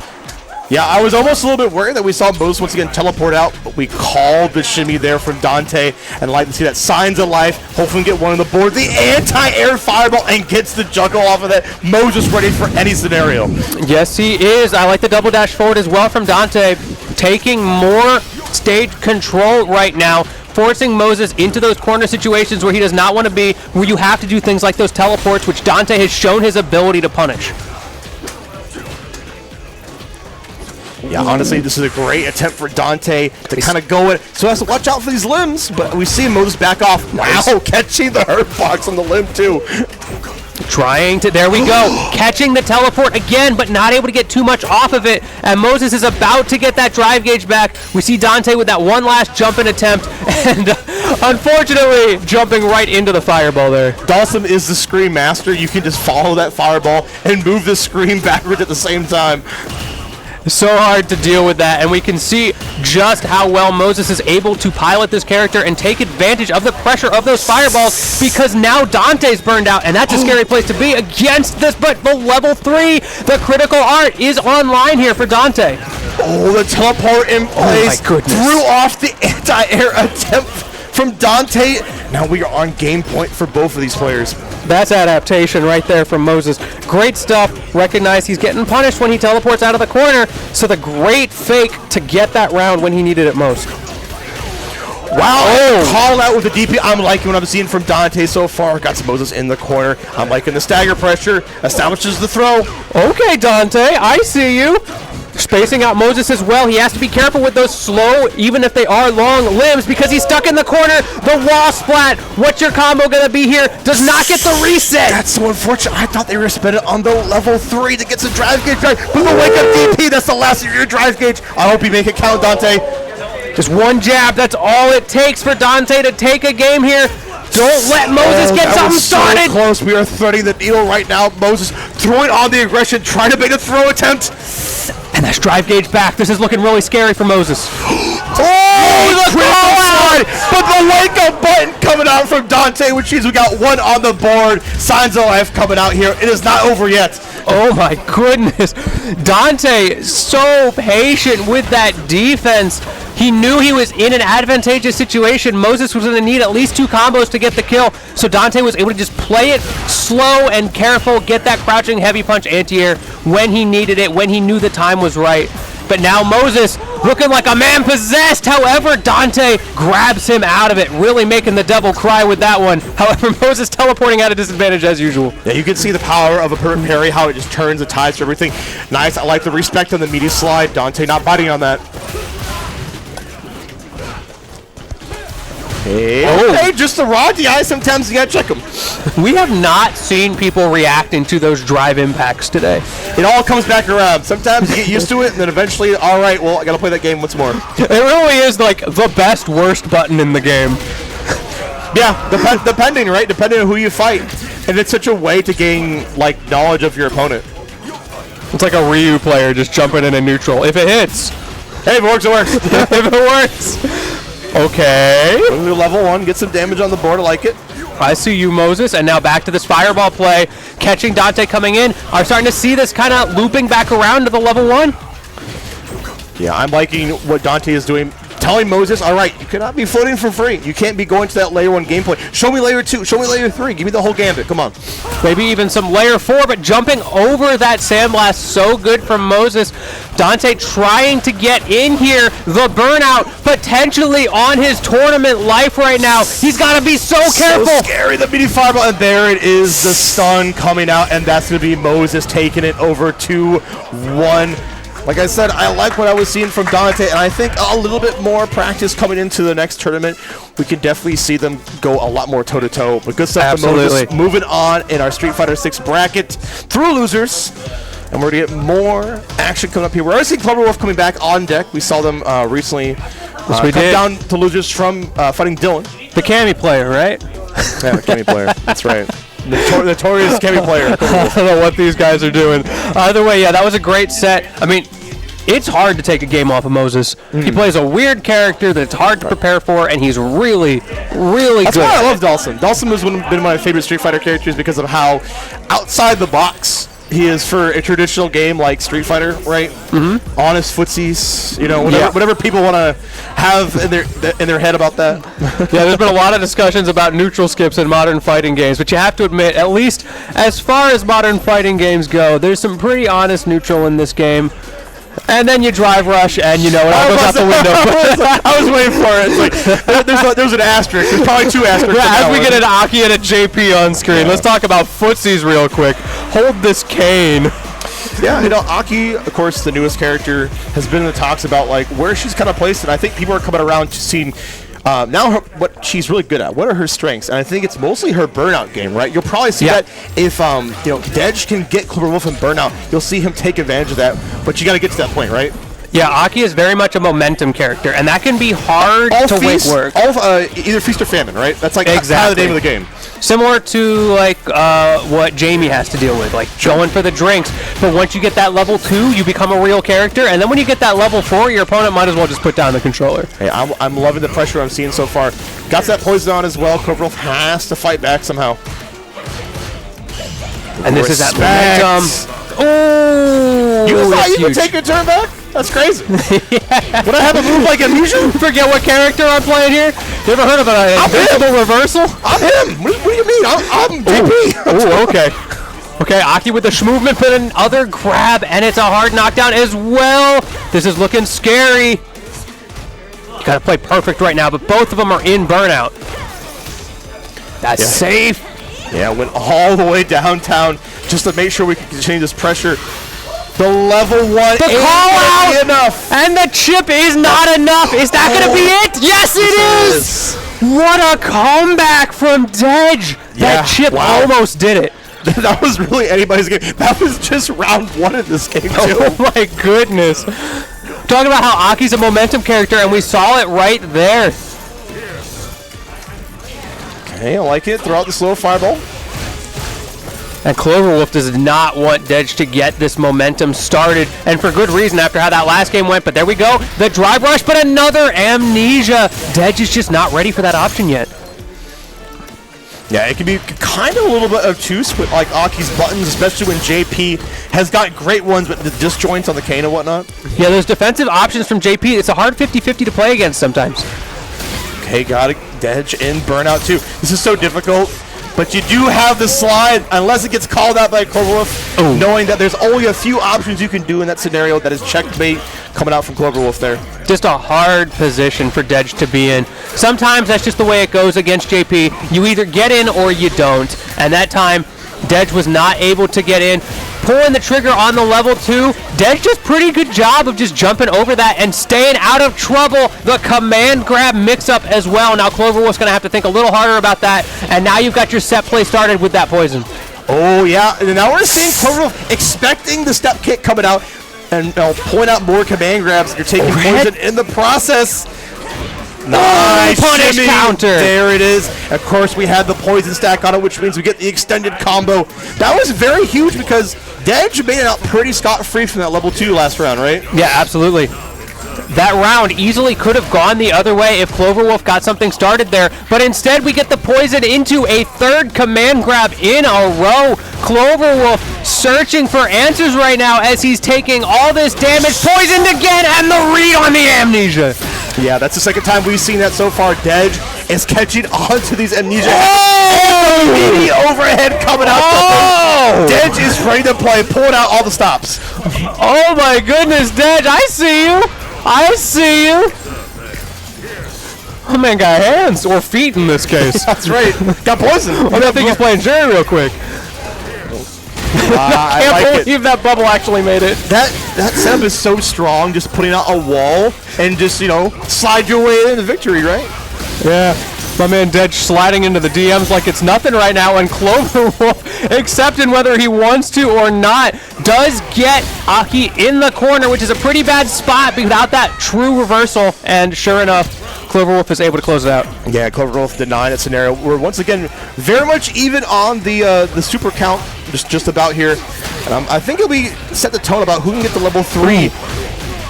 Yeah, I was almost a little bit worried that we saw Moses once again teleport out, but we called the shimmy there from Dante, and like to see that signs of life. Hopefully get one on the board. The anti-air fireball and gets the juggle off of that. Moses ready for any scenario. Yes, he is. I like the double dash forward as well from Dante, taking more stage control right now, forcing Moses into those corner situations where he does not want to be, where you have to do things like those teleports, which Dante has shown his ability to punish. Yeah, honestly, this is a great attempt for Dante to kind of go in. So he has to watch out for these limbs, but we see Moses back off. Wow, catching the hurt box on the limb too. Trying to, there we go, catching the teleport again, but not able to get too much off of it. And Moses is about to get that drive gauge back. We see Dante with that one last jumping attempt, and unfortunately, jumping right into the fireball there. Dhalsim is the screen master. You can just follow that fireball and move the screen backwards at the same time. So hard to deal with that, and we can see just how well Moses is able to pilot this character and take advantage of the pressure of those fireballs, because now Dante's burned out, and that's a scary place to be against this, but the level 3, the critical art is online here for Dante. Oh, the teleport in place. my goodness. Threw off the anti-air attempt from Dante. Now we are on game point for both of these players. That's adaptation right there from Moses. Great stuff. Recognize he's getting punished when he teleports out of the corner, so the great fake to get that round when he needed it most. Wow, call out with the DP. I'm liking what I'm seeing from Dante so far. Got some Moses in the corner. I'm liking the stagger pressure. Establishes the throw. Okay, Dante, I see you. Spacing out Moses as well. He has to be careful with those slow, even if they are long limbs, because he's stuck in the corner. The wall splat. What's your combo going to be here? Does not get the reset. That's so unfortunate. I thought they were spending on the level 3 to get some drive gauge. But the wake up DP, that's the last of your drive gauge. I hope you make it count, Dante. Just one jab. That's all it takes for Dante to take a game here. Don't let Moses get something started. So close. We are threading the needle right now. Moses throwing on the aggression, trying to make a throw attempt. And that's drive gauge back. This is looking really scary for Moses. Oh, the call out! But the wake up button coming out from Dante, which means we got one on the board. Signs of life coming out here. It is not over yet. Oh my goodness. Dante, so patient with that defense. He knew he was in an advantageous situation. Moses was going to need at least 2 combos to get the kill. So Dante was able to just play it slow and careful, get that crouching heavy punch anti-air when he needed it, when he knew the time was right. But now Moses looking like a man possessed. However, Dante grabs him out of it, really making the devil cry with that one. However, Moses teleporting at a disadvantage as usual. Yeah, you can see the power of a perfect parry, how it just turns the tides for everything. Nice. I like the respect on the media slide. Dante not biting on that. Hey, just the raw DI. Sometimes you gotta check them. We have not seen people reacting to those drive impacts today. It all comes back around. Sometimes you get used to it, and then eventually, all right, well, I gotta play that game once more. It really is like the best, worst button in the game. Yeah, depending, right? Depending on who you fight. And it's such a way to gain, like, knowledge of your opponent. It's like a Ryu player just jumping in a neutral. If it hits. Hey, if it works, it works. If it works. Okay. Level 1, get some damage on the board. I like it. I see you, Moses, and now back to this fireball play. Catching Dante coming in. Are starting to see this kind of looping back around to the level 1. Yeah, I'm liking what Dante is doing. Telling Moses, all right, you cannot be floating for free. You can't be going to that layer 1 gameplay. Show me layer 2. Show me layer 3. Give me the whole gambit. Come on. Maybe even some layer 4, but jumping over that sandblast, so good from Moses. Dante trying to get in here. The burnout potentially on his tournament life right now. He's got to be so careful. So scary, the mini fireball, and there it is, the stun coming out, and that's going to be Moses taking it over 2-1. Like I said, I like what I was seeing from Dante, and I think a little bit more practice coming into the next tournament. We can definitely see them go a lot more toe-to-toe. But good stuff from Moses. Moving on in our Street Fighter 6 bracket through losers. And we're going to get more action coming up here. We're already seeing cloverwolf coming back on deck. We saw them recently come down to losers from fighting Dillon. The Cammy player, right? Yeah, the Cammy player. That's right. Notorious Cammy player. I don't know what these guys are doing. Either way, yeah, that was a great set. I mean, it's hard to take a game off of Moses. He plays a weird character that it's hard to prepare for, and he's really, really That's good. why I love Dhalsim. Dhalsim has been one of my favorite Street Fighter characters because of how outside the box he is for a traditional game like Street Fighter, right? Mm-hmm. Honest footsies, you know, whatever people want to have in their head about that. Yeah, there's been a lot of discussions about neutral skips in modern fighting games, but you have to admit, at least as far as modern fighting games go, there's some pretty honest neutral in this game. And then you drive rush, and you know it all goes out the window. I was waiting for it. It's like there's an asterisk. There's probably 2 asterisks. Yeah, as we get an Aki and a JP on screen, let's talk about footsies real quick. Hold this cane. Yeah, you know, Aki, of course, the newest character, has been in the talks about like where she's kind of placed, and I think people are coming around to seeing Now, what she's really good at, what are her strengths? And I think it's mostly her burnout game, right? You'll probably see that if Dedge can get cloverwolf and burnout, you'll see him take advantage of that. But you got to get to that point, right? Yeah, Aki is very much a momentum character, and that can be hard to make work. Either feast or famine, right? That's like kind of the name of the game. Similar to like what Jamie has to deal with, like going for the drinks. But once you get that level 2, you become a real character, and then when you get that level 4, your opponent might as well just put down the controller. Hey, I'm loving the pressure I'm seeing so far. Got that poison on as well. cloverwolf has to fight back somehow. And this is that momentum. Oh, you thought you could take your turn back? That's crazy. Yeah. Would I have a move like Amnesia? Forget what character I'm playing here? You ever heard of an invincible reversal? I'm him. What do you mean? I'm JP. Oh, okay. Okay, Aki with the movement, but another grab, and it's a hard knockdown as well. This is looking scary. You gotta play perfect right now, but both of them are in burnout. That's safe. Yeah, went all the way downtown just to make sure we could continue this pressure. The level 1 the call out enough. And the chip is not enough. Is that going to be it? Yes, it is. What a comeback from Dedge. That chip almost did it. That was really anybody's game. That was just round 1 of this game, too. Oh, my goodness. Talking about how Aki's a momentum character, and we saw it right there. Okay, I like it. Throw out the slow fireball. And cloverwolf does not want Dedge to get this momentum started, and for good reason after how that last game went, but there we go. The drive rush, but another amnesia. Dedge is just not ready for that option yet. Yeah, it can be kind of a little bit obtuse with like Aki's buttons, especially when JP has got great ones, but the disjoints on the cane and whatnot. Yeah, those defensive options from JP, it's a hard 50-50 to play against sometimes. Okay, got it. Dedge in burnout too. This is so difficult. But you do have the slide, unless it gets called out by cloverwolf, knowing that there's only a few options you can do in that scenario. That is checkmate coming out from cloverwolf there. Just a hard position for Dedge to be in. Sometimes that's just the way it goes against JP. You either get in or you don't. And that time, Dedge was not able to get in. Pulling the trigger on the level 2. Dedge does pretty good job of just jumping over that and staying out of trouble. The command grab mix-up as well. Now cloverwolf's going to have to think a little harder about that. And now you've got your set play started with that poison. Oh, yeah. And now we're seeing cloverwolf expecting the step kick coming out and point out more command grabs. You're taking poison in the process. Nice punish shimmy. Counter. There it is. Of course, we had the poison stack on it, which means we get the extended combo. That was very huge because Dedge made it out pretty scot-free from that level 2 last round, right? Yeah, absolutely. That round easily could have gone the other way if cloverwolf got something started there, but instead we get the poison into a third command grab in a row. cloverwolf searching for answers right now as he's taking all this damage. Poisoned again, and the read on the amnesia. Yeah, that's the second time we've seen that so far. Dedge is catching on to these amnesia. Oh! Mini overhead coming out. Oh! Dedge is ready to play, pulling out all the stops. Oh my goodness, Dedge, I see you. I see you. Oh man, got hands or feet in this case. That's right. Got poison. I think he's playing Juri real quick. I can't believe that bubble actually made it. That setup is so strong, just putting out a wall and just, slide your way into victory, right? Yeah. My man Dedge sliding into the DMs like it's nothing right now, and cloverwolf, accepting whether he wants to or not, does get Aki in the corner, which is a pretty bad spot without that true reversal, and sure enough, cloverwolf is able to close it out. Yeah, cloverwolf denying that scenario. We're once again very much even on the super count, just about here. I think it'll be set the tone about who can get the level 3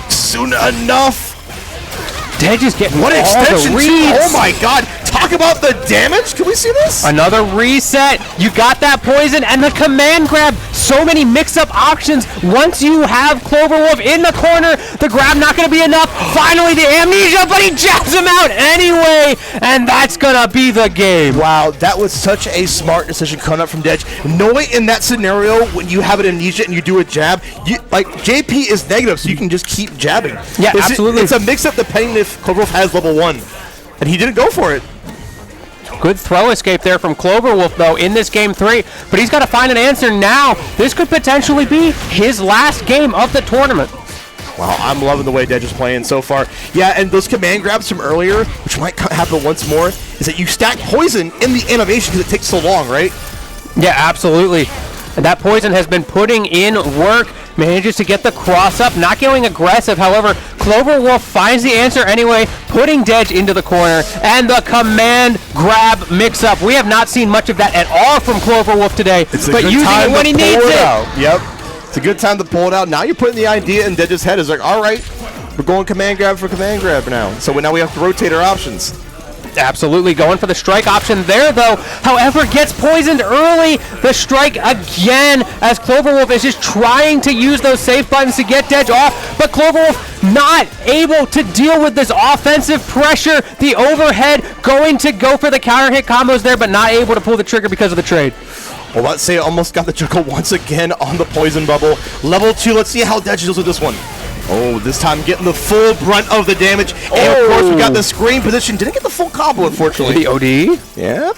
soon enough. Dedge is getting what all extension! The reads. Oh my god! Talk about the damage! Can we see this? Another reset. You got that poison and the command grab. So many mix-up options. Once you have cloverwolf in the corner, the grab not going to be enough. Finally, the amnesia, but he jabs him out anyway, and that's going to be the game. Wow, that was such a smart decision coming up from Dedge. Knowing in that scenario, when you have an amnesia and you do a jab, JP is negative, so you can just keep jabbing. Yeah, absolutely. It's a mix-up depending if cloverwolf has level 1, and he didn't go for it. Good throw escape there from cloverwolf, though, in this game 3, but he's got to find an answer now. This could potentially be his last game of the tournament. Wow, I'm loving the way Dedge is playing so far. Yeah, and those command grabs from earlier, which might happen once more, is that you stack poison in the animation because it takes so long, right? Yeah, absolutely. And that poison has been putting in work. Manages to get the cross up, not going aggressive. However, cloverwolf finds the answer anyway, putting Dedge into the corner, and the command grab mix-up. We have not seen much of that at all from cloverwolf today, but using it when he needs it. Yep. It's a good time to pull it out. Now you're putting the idea in Dedge's head. It's like, all right, we're going command grab for command grab now. So now we have to rotate our options. Absolutely going for the strike option there, though. However, gets poisoned early. The strike again as cloverwolf is just trying to use those safe buttons to get Dedge off, but cloverwolf not able to deal with this offensive pressure. The overhead going to go for the counter hit combos there, but not able to pull the trigger because of the trade. Well, let's say almost got the juggle once again on the poison bubble. Level 2, let's see how Dedge deals with this one. Oh, this time getting the full brunt of the damage. And of course, we got the screen position. Didn't get the full combo, unfortunately. The OD? Yeah.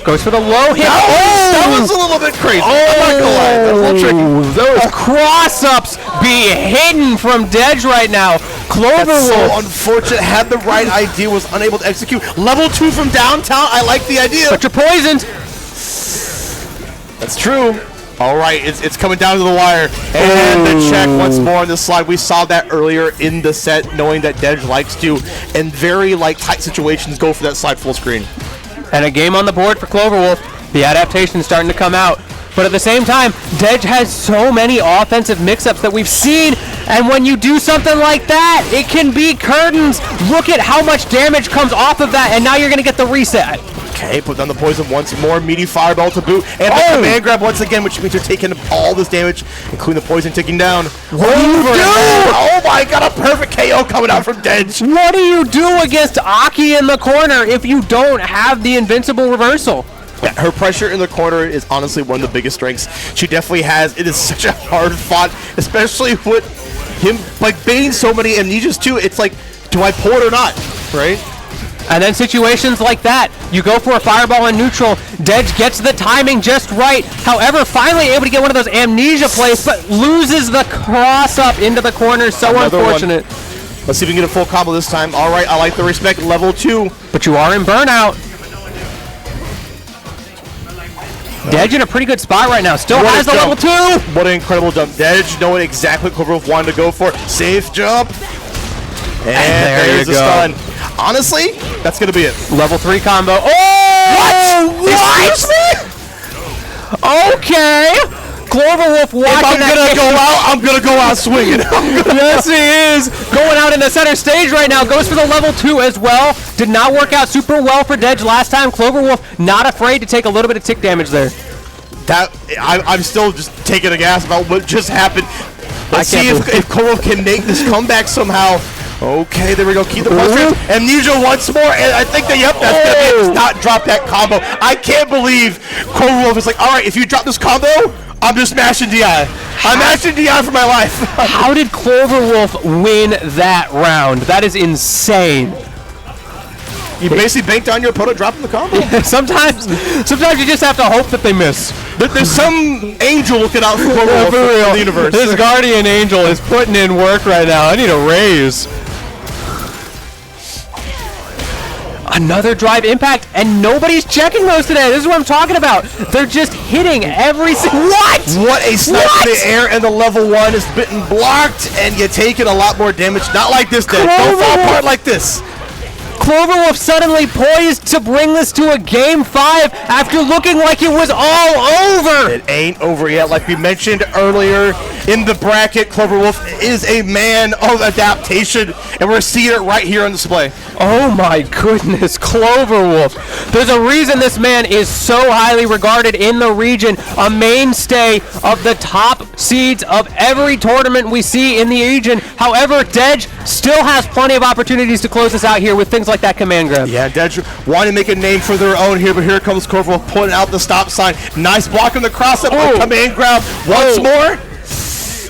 Goes for the low hit. That was a little bit crazy. I'm not gonna lie. That was a little tricky. Those cross-ups be hidden from Dedge right now. Cloverwolf. That's so unfortunate. Had the right idea, was unable to execute. Level 2 from downtown. I like the idea. But you're poisoned. That's true. All right, it's coming down to the wire. And the check once more on this slide. We saw that earlier in the set, knowing that Dedge likes to, in very tight situations, go for that slide full screen. And a game on the board for cloverwolf. The adaptation starting to come out. But at the same time, Dedge has so many offensive mix-ups that we've seen, and when you do something like that, it can be curtains. Look at how much damage comes off of that, and now you're going to get the reset. Okay, put down the poison once more, meaty fireball to boot, and the command grab once again, which means you're taking all this damage, including the poison ticking down. What do you do? Oh my god, a perfect KO coming out from Dedge. What do you do against A.K.I in the corner if you don't have the invincible reversal? Yeah, her pressure in the corner is honestly one of the biggest strengths she definitely has. It is such a hard fought, especially with him baiting so many amnesias too. It's like, do I pull it or not, right? And then situations like that, you go for a fireball in neutral, Dedge gets the timing just right, however, finally able to get one of those amnesia plays, but loses the cross-up into the corner, so Another unfortunate. One. Let's see if we can get a full combo this time. All right, I like the respect, level 2. But you are in burnout. Dedge in a pretty good spot right now, still has the level 2! What an incredible jump. Dedge knowing exactly what cloverwolf wanted to go for. Safe jump. And there's the stun. Honestly, that's going to be it. Level 3 combo. Oh! What? Excuse me? Okay. Cloverwolf walking. If I'm going to go out, I'm going to go out swinging. Yes, he is. Going out in the center stage right now. Goes for the level 2 as well. Did not work out super well for Dedge last time. Cloverwolf not afraid to take a little bit of tick damage there. I'm still just taking a gas about what just happened. Let's see if Cloverwolf can make this comeback somehow. Okay, there we go. Keep the pressure. Amnesia once more, and I think that, yep, that's going to be it. Does not drop that combo. I can't believe Cloverwolf is like, all right, if you drop this combo, I'm just mashing DI. I'm mashing DI for my life. How did Cloverwolf win that round? That is insane. You basically banked on your opponent dropping the combo. Sometimes you just have to hope that they miss. There's some angel looking out for Cloverwolf in the universe. This guardian angel is putting in work right now. I need a raise. Another drive impact, and nobody's checking those today. This is what I'm talking about. They're just hitting every single... What? What a snipe in the air, and the level 1 is bitten blocked, and you're taking a lot more damage. Not like this, Dedge. Don't fall apart like this. Cloverwolf suddenly poised to bring this to a game 5 after looking like it was all over. It ain't over yet. Like we mentioned earlier in the bracket, Cloverwolf is a man of adaptation, and we're seeing it right here on display. Oh my goodness, Cloverwolf. There's a reason this man is so highly regarded in the region, a mainstay of the top seeds of every tournament we see in the region. However, Dedge still has plenty of opportunities to close this out here with things like that command grab. Yeah, Dedge wanting to make a name for their own here, but here comes Cloverwolf pulling out the stop sign. Nice block on the cross-up, command grab once more.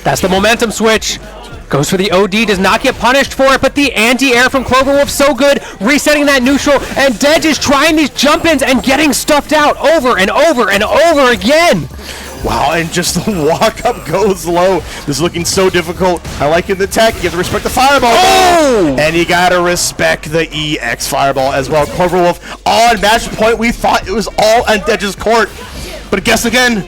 That's the momentum switch. Goes for the OD, does not get punished for it, but the anti-air from Cloverwolf so good, resetting that neutral, and Dedge is trying these jump-ins and getting stuffed out over and over and over again. Wow, and just the walk-up goes low. This is looking so difficult. I like it in the tech. You have to respect the fireball. Oh! And you got to respect the EX fireball as well. Cloverwolf on match point. We thought it was all on Dedge's court. But guess again.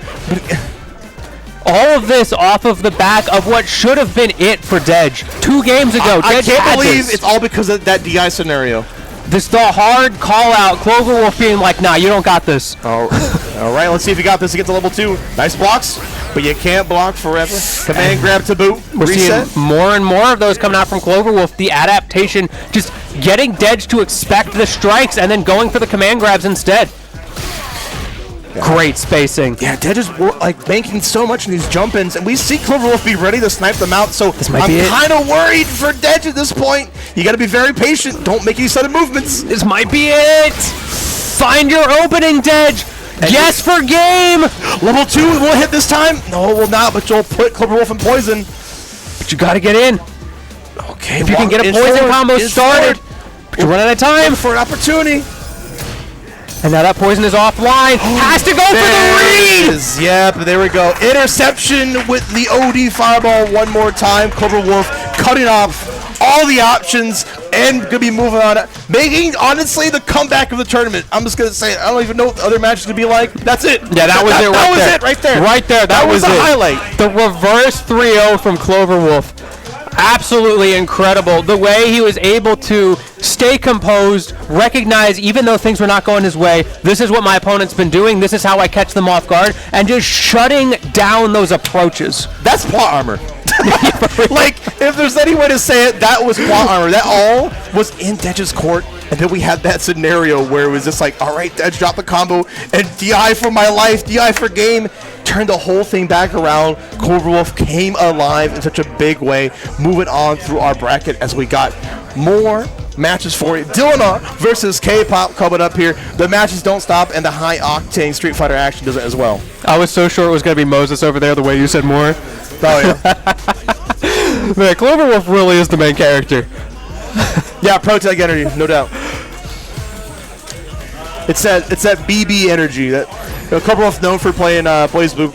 All of this off of the back of what should have been it for Dedge 2 games ago. I Dedge can't had believe this. it's all because of that DI scenario. This the hard call out. Cloverwolf being like, nah, you don't got this. All right, let's see if you got this against a level 2. Nice blocks, but you can't block forever. Command grab to boot. We're Reset. seeing more and more of those coming out from Cloverwolf. The adaptation, just getting Dedge to expect the strikes and then going for the command grabs instead. Great spacing. Yeah, Dedge is like banking so much in these jump-ins, and we see Cloverwolf be ready to snipe them out, so might I'm be it. kind of worried for Dedge at this point. You got to be very patient. Don't make any sudden movements. This might be it. Find your opening, Dedge. Yes for game. Level 2 will hit this time. No, it will not, but you'll put Cloverwolf in poison. But you got to get in. Okay, If you can get a poison combo started, but you're running out of time. for an opportunity. And now that poison is offline. Has to go for the There it read. is. Yep, there we go. Interception with the OD fireball one more time. Cloverwolf cutting off all the options and gonna be moving on. Making, honestly, the comeback of the tournament. I'm just gonna say, I don't even know what the other match is gonna be like. That's it. Yeah, that was it right there. That was it right there. Right there. That was the it. highlight. The reverse 3-0 from Cloverwolf. Absolutely incredible. The way he was able to stay composed, recognize even though things were not going his way, this is what my opponent's been doing, this is how I catch them off guard, and just shutting down those approaches. That's plot armor. Like, if there's any way to say it, that was plot armor. That all was in Dedge's court. And then we had that scenario where it was just like, all right, Dedge dropped the combo, and DI for my life, DI for game. Turned the whole thing back around. Cloverwolf came alive in such a big way, moving on through our bracket as we got more matches for you. Dillon R versus Kpop coming up here. The matches don't stop, and the high-octane Street Fighter action does it as well. I was so sure it was going to be Moses over there the way you said more. Oh, yeah. Man, Cloverwolf really is the main character. Yeah, Protag energy, no doubt. It's that BB energy that Cloverwolf known for playing Blaze Blue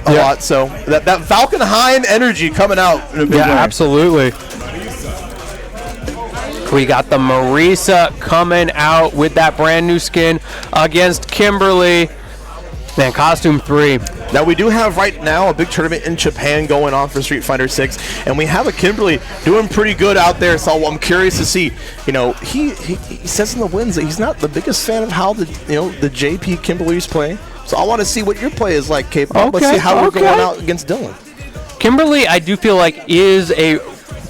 a lot. So that Valkenheim energy coming out in a big way. Absolutely. We got the Marisa coming out with that brand new skin against Kimberly. Man, Costume 3. Now we do have right now a big tournament in Japan going on for Street Fighter 6, and we have a Kimberly doing pretty good out there. So I'm curious to see. You know, he says in the wins that he's not the biggest fan of how the JP Kimberlys play. So I want to see what your play is like, Kpop. Let's see how we're going out against Dillon. Kimberly, I do feel like is a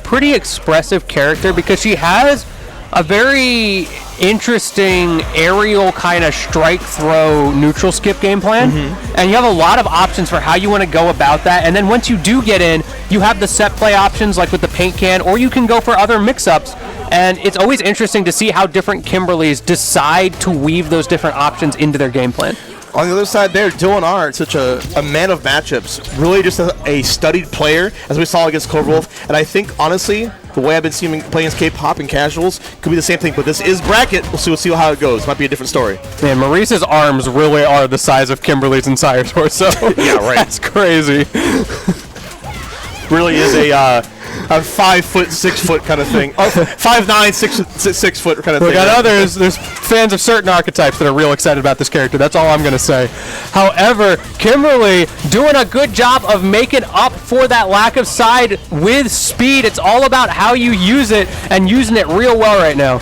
pretty expressive character because she has a very interesting aerial kind of strike throw neutral skip game plan, and you have a lot of options for how you want to go about that. And then once you do get in, you have the set play options like with the paint can, or you can go for other mix-ups. And it's always interesting to see how different Kimberlys decide to weave those different options into their game plan. On the other side there, Dillon R, such a man of matchups, really just a studied player, as we saw against Cloverwolf. And I think, honestly, the way I've been seeing him playing as Kpop and casuals could be the same thing. But this is bracket. We'll see how it goes. Might be a different story. Man, Marisa's arms really are the size of Kimberly's entire torso. Yeah, right. That's crazy. Really is a 5 foot, 6 foot kind of thing. 5'9", 6 foot kind of thing. We got others. There's fans of certain archetypes that are real excited about this character. That's all I'm going to say. However, Kimberly doing a good job of making up for that lack of side with speed. It's all about how you use it and using it real well right now.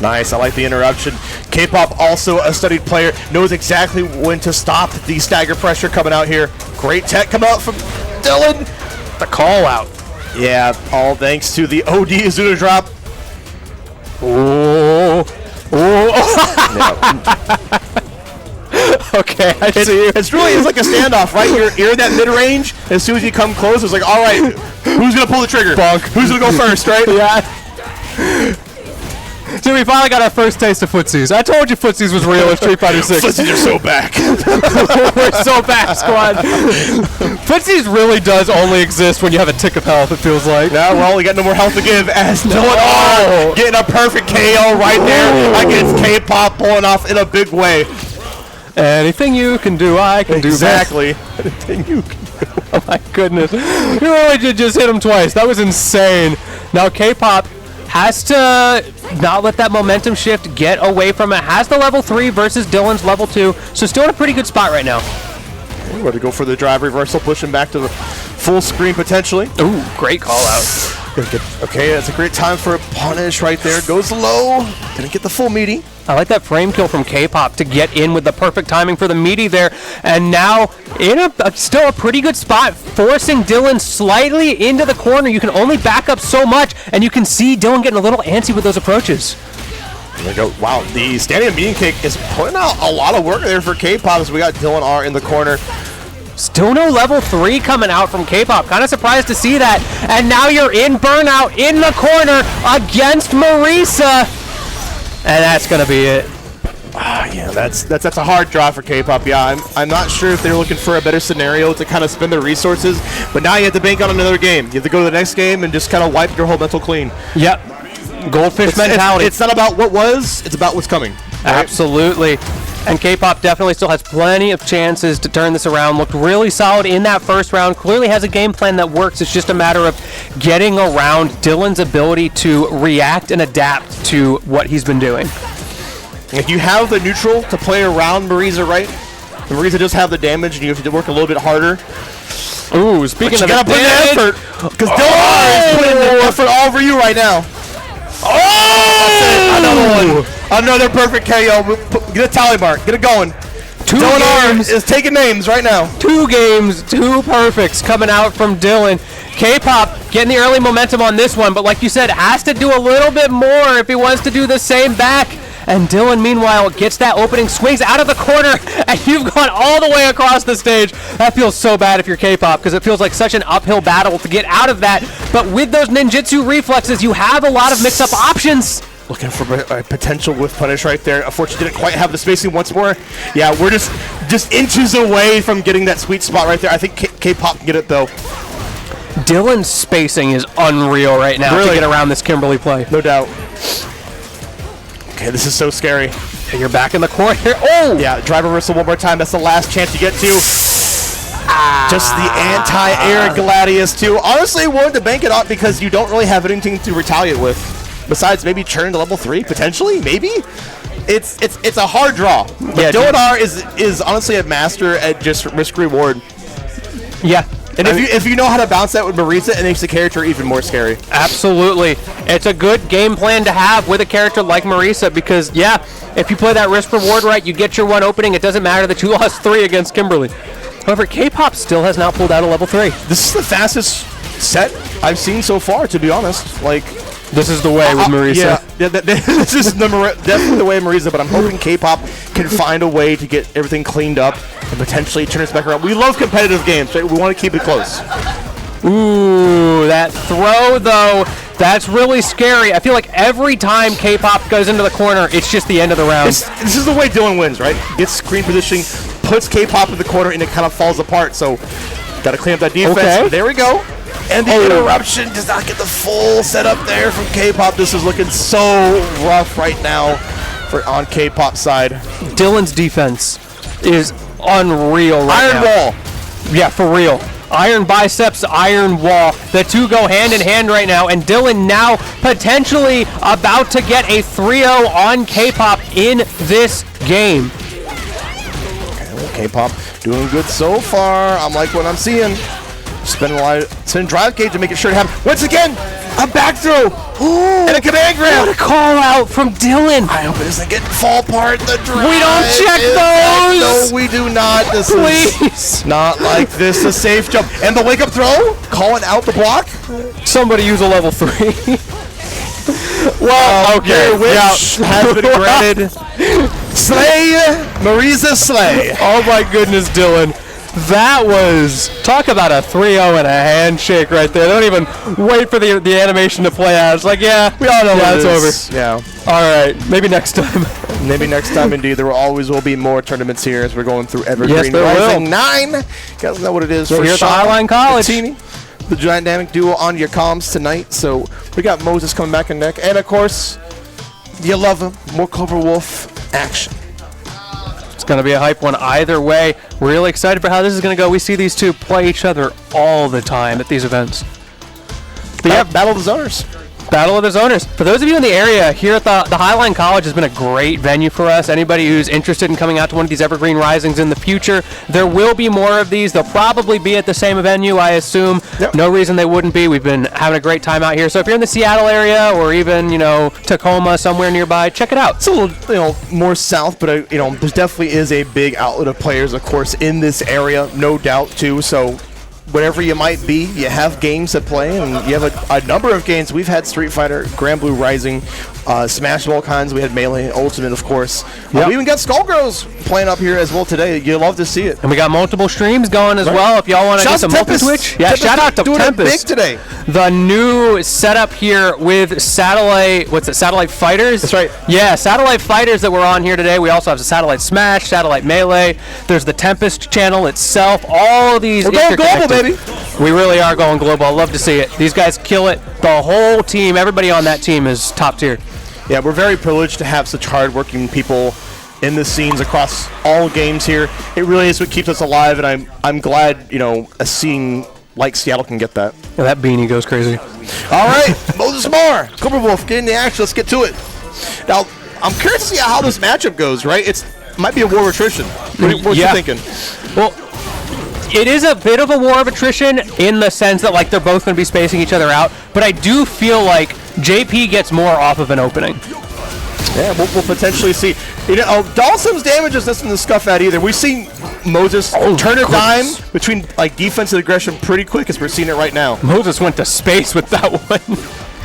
Nice. I like the interruption. Kpop, also a studied player, knows exactly when to stop the stagger pressure coming out here. Great tech coming out from Dillon. The call out. Yeah, all thanks to the OD Azuna drop. Oh. Okay, I see you. It's really like a standoff, right? You're in that mid-range. As soon as you come close, it's like, all right, who's going to pull the trigger? Bonk. Who's going to go first, right? Yeah. So we finally got our first taste of footsies. I told you footsies was real in Street Fighter 6. Footsies are so back. We're so back, squad. Footsies really does only exist when you have a tick of health, it feels like. Now, well, we got no more health to give as Dillon R getting a perfect KO right there against Kpop, pulling off in a big way. Anything you can do, I can do. Exactly. Anything you can do. Oh my goodness. You really did just hit him twice. That was insane. Now Kpop has to not let that momentum shift get away from it. Has the level 3 versus Dillon's level 2. So still in a pretty good spot right now. We're going to go for the drive reversal, push him back to the full screen potentially. Ooh, great call out. Okay, that's a great time for a punish right there. Goes low. Didn't get the full meaty. I like that frame kill from Kpop to get in with the perfect timing for the meaty there. And now in still a pretty good spot, forcing Dillon slightly into the corner. You can only back up so much, and you can see Dillon getting a little antsy with those approaches. There we go. Wow, the standing bean kick is putting out a lot of work there for Kpop as we got Dillon R in the corner. Still no level 3 coming out from Kpop. Kind of surprised to see that. And now you're in burnout in the corner against Marisa. And that's going to be it. Yeah, that's a hard draw for Kpop. Yeah, I'm not sure if they're looking for a better scenario to kind of spend their resources, but now you have to bank on another game. You have to go to the next game and just kind of wipe your whole mental clean. Yep. Goldfish mentality. It's not about what was, it's about what's coming. Right? Absolutely. And Kpop definitely still has plenty of chances to turn this around. Looked really solid in that first round. Clearly has a game plan that works. It's just a matter of getting around Dillon's ability to react and adapt to what he's been doing. If you have the neutral to play around Marisa, right? Marisa does have the damage, and you have to work a little bit harder. Ooh, speaking of you gotta put in the effort, because Dillon R is putting the effort all over you right now. Oh! Another one. Another perfect KO. Get a tally mark. Get it going. Dillon R is taking names right now. 2 games, 2 perfects coming out from Dillon. Kpop getting the early momentum on this one, but like you said, has to do a little bit more if he wants to do the same back. And Dillon, meanwhile, gets that opening, swings out of the corner, and you've gone all the way across the stage. That feels so bad if you're Kpop, because it feels like such an uphill battle to get out of that. But with those ninjutsu reflexes, you have a lot of mix-up options. Looking for a potential whiff punish right there. Unfortunately, didn't quite have the spacing once more. Yeah, we're just inches away from getting that sweet spot right there. I think Kpop can get it, though. Dillon's spacing is unreal right now to get around this Kimberly play. No doubt. Okay, this is so scary. And you're back in the corner. Oh! Yeah, drive reversal one more time. That's the last chance you get to. Just the anti-air Gladius, too. Honestly, willing to bank it up because you don't really have anything to retaliate with. Besides maybe turn to level 3, potentially, maybe? It's a hard draw. But yeah, Dillon R is honestly a master at just risk-reward. Yeah. And if you know how to bounce that with Marisa, it makes the character even more scary. Absolutely. It's a good game plan to have with a character like Marisa because, yeah, if you play that risk-reward right, you get your one opening. It doesn't matter that you lost 3 against Kimberly. However, Kpop still has not pulled out a level 3. This is the fastest set I've seen so far, to be honest. Like, this is the way with Marisa. Yeah, this is definitely the way Marisa, but I'm hoping Kpop can find a way to get everything cleaned up and potentially turn us back around. We love competitive games, right? We want to keep it close. Ooh, that throw, though, that's really scary. I feel like every time Kpop goes into the corner, it's just the end of the round. This is the way Dillon wins, right? Gets screen positioning, puts Kpop in the corner, and it kind of falls apart. So, got to clean up that defense. Okay. There we go. And the interruption does not get the full setup there from Kpop. This is looking so rough right now on Kpop's side. Dillon's defense is unreal right now. Iron wall. Yeah, for real. Iron biceps, iron wall. The two go hand in hand right now, and Dillon now potentially about to get a 3-0 on Kpop in this game. Okay, well, Kpop doing good so far. I'm like what I'm seeing. Spending a lot of drive gauge to make it sure to happen. Once again, a back throw. Ooh, and a command grab. What a call out from Dillon. I hope it doesn't get fall apart. The drive. We don't check those. No, we do not. This is not like this. A safe jump. And the wake up throw. Calling out the block. Somebody use a level 3. Well, okay. Which has been granted. Slay. Marisa slay. Oh my goodness, Dillon. That was, talk about a 3-0 and a handshake right there. They don't even wait for the animation to play out. It's like, yeah, we all know that's over. Yeah. All right, maybe next time. Maybe next time, indeed. There always will be more tournaments here as we're going through Evergreen. Yes, there Rising will. 9. You guys know what it is. So here's the Highline College. The dynamic duo on your comms tonight. So we got Moses coming back in deck. And, of course, you love him. More cloverwolf action. going to be a hype one either way. Really excited for how this is going to go. We see these two play each other all the time at these events. But yeah, Battle of the Zoners. Battle of the Zoners. For those of you in the area, here at the Highline College has been a great venue for us. Anybody who's interested in coming out to one of these Evergreen Risings in the future, there will be more of these. They'll probably be at the same venue, I assume. Yep. No reason they wouldn't be. We've been having a great time out here. So if you're in the Seattle area or even, Tacoma, somewhere nearby, check it out. It's a little, more south, but there definitely is a big outlet of players, of course, in this area, no doubt too. So whatever you might be, you have games to play, and you have a number of games. We've had Street Fighter, Grand Blue Rising, Smash of all kinds. We had Melee, Ultimate, of course. Yep. We even got Skullgirls playing up here as well today. You love to see it. And we got multiple streams going as well. If y'all want to get some multi-switch. Yeah, shout out to doing Tempest. it big today. The new setup here with Satellite Fighters? That's right. Yeah, Satellite Fighters that we're on here today. We also have the Satellite Smash, Satellite Melee. There's the Tempest channel itself. All these We're going global, baby. We really are going global. I love to see it. These guys kill it. The whole team, everybody on that team is top tier. Yeah, we're very privileged to have such hardworking people in the scenes across all games here. It really is what keeps us alive, and I'm glad, a scene like Seattle can get that. Yeah, that beanie goes crazy. All right, Moses Moore, Cloverwolf, get in the action. Let's get to it. Now, I'm curious to see how this matchup goes, right? Might be a war of attrition. What you thinking? Well, it is a bit of a war of attrition in the sense that they're both going to be spacing each other out, but I do feel like JP gets more off of an opening. Yeah, we'll potentially see. Dhalsim's damage is nothing to scuff at either. We've seen Moses turn a dime between defense and aggression pretty quick, as we're seeing it right now. Moses went to space with that one.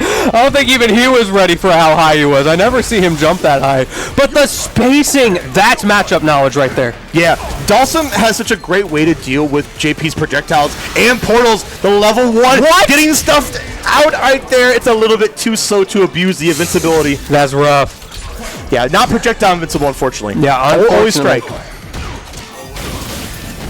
I don't think even he was ready for how high he was. I never see him jump that high. But the spacing, that's matchup knowledge right there. Yeah, Dhalsim has such a great way to deal with JP's projectiles and portals. The level 1, getting stuff out right there. It's a little bit too slow to abuse the invincibility. That's rough. Yeah, not projectile invincible, unfortunately. Yeah, always strike.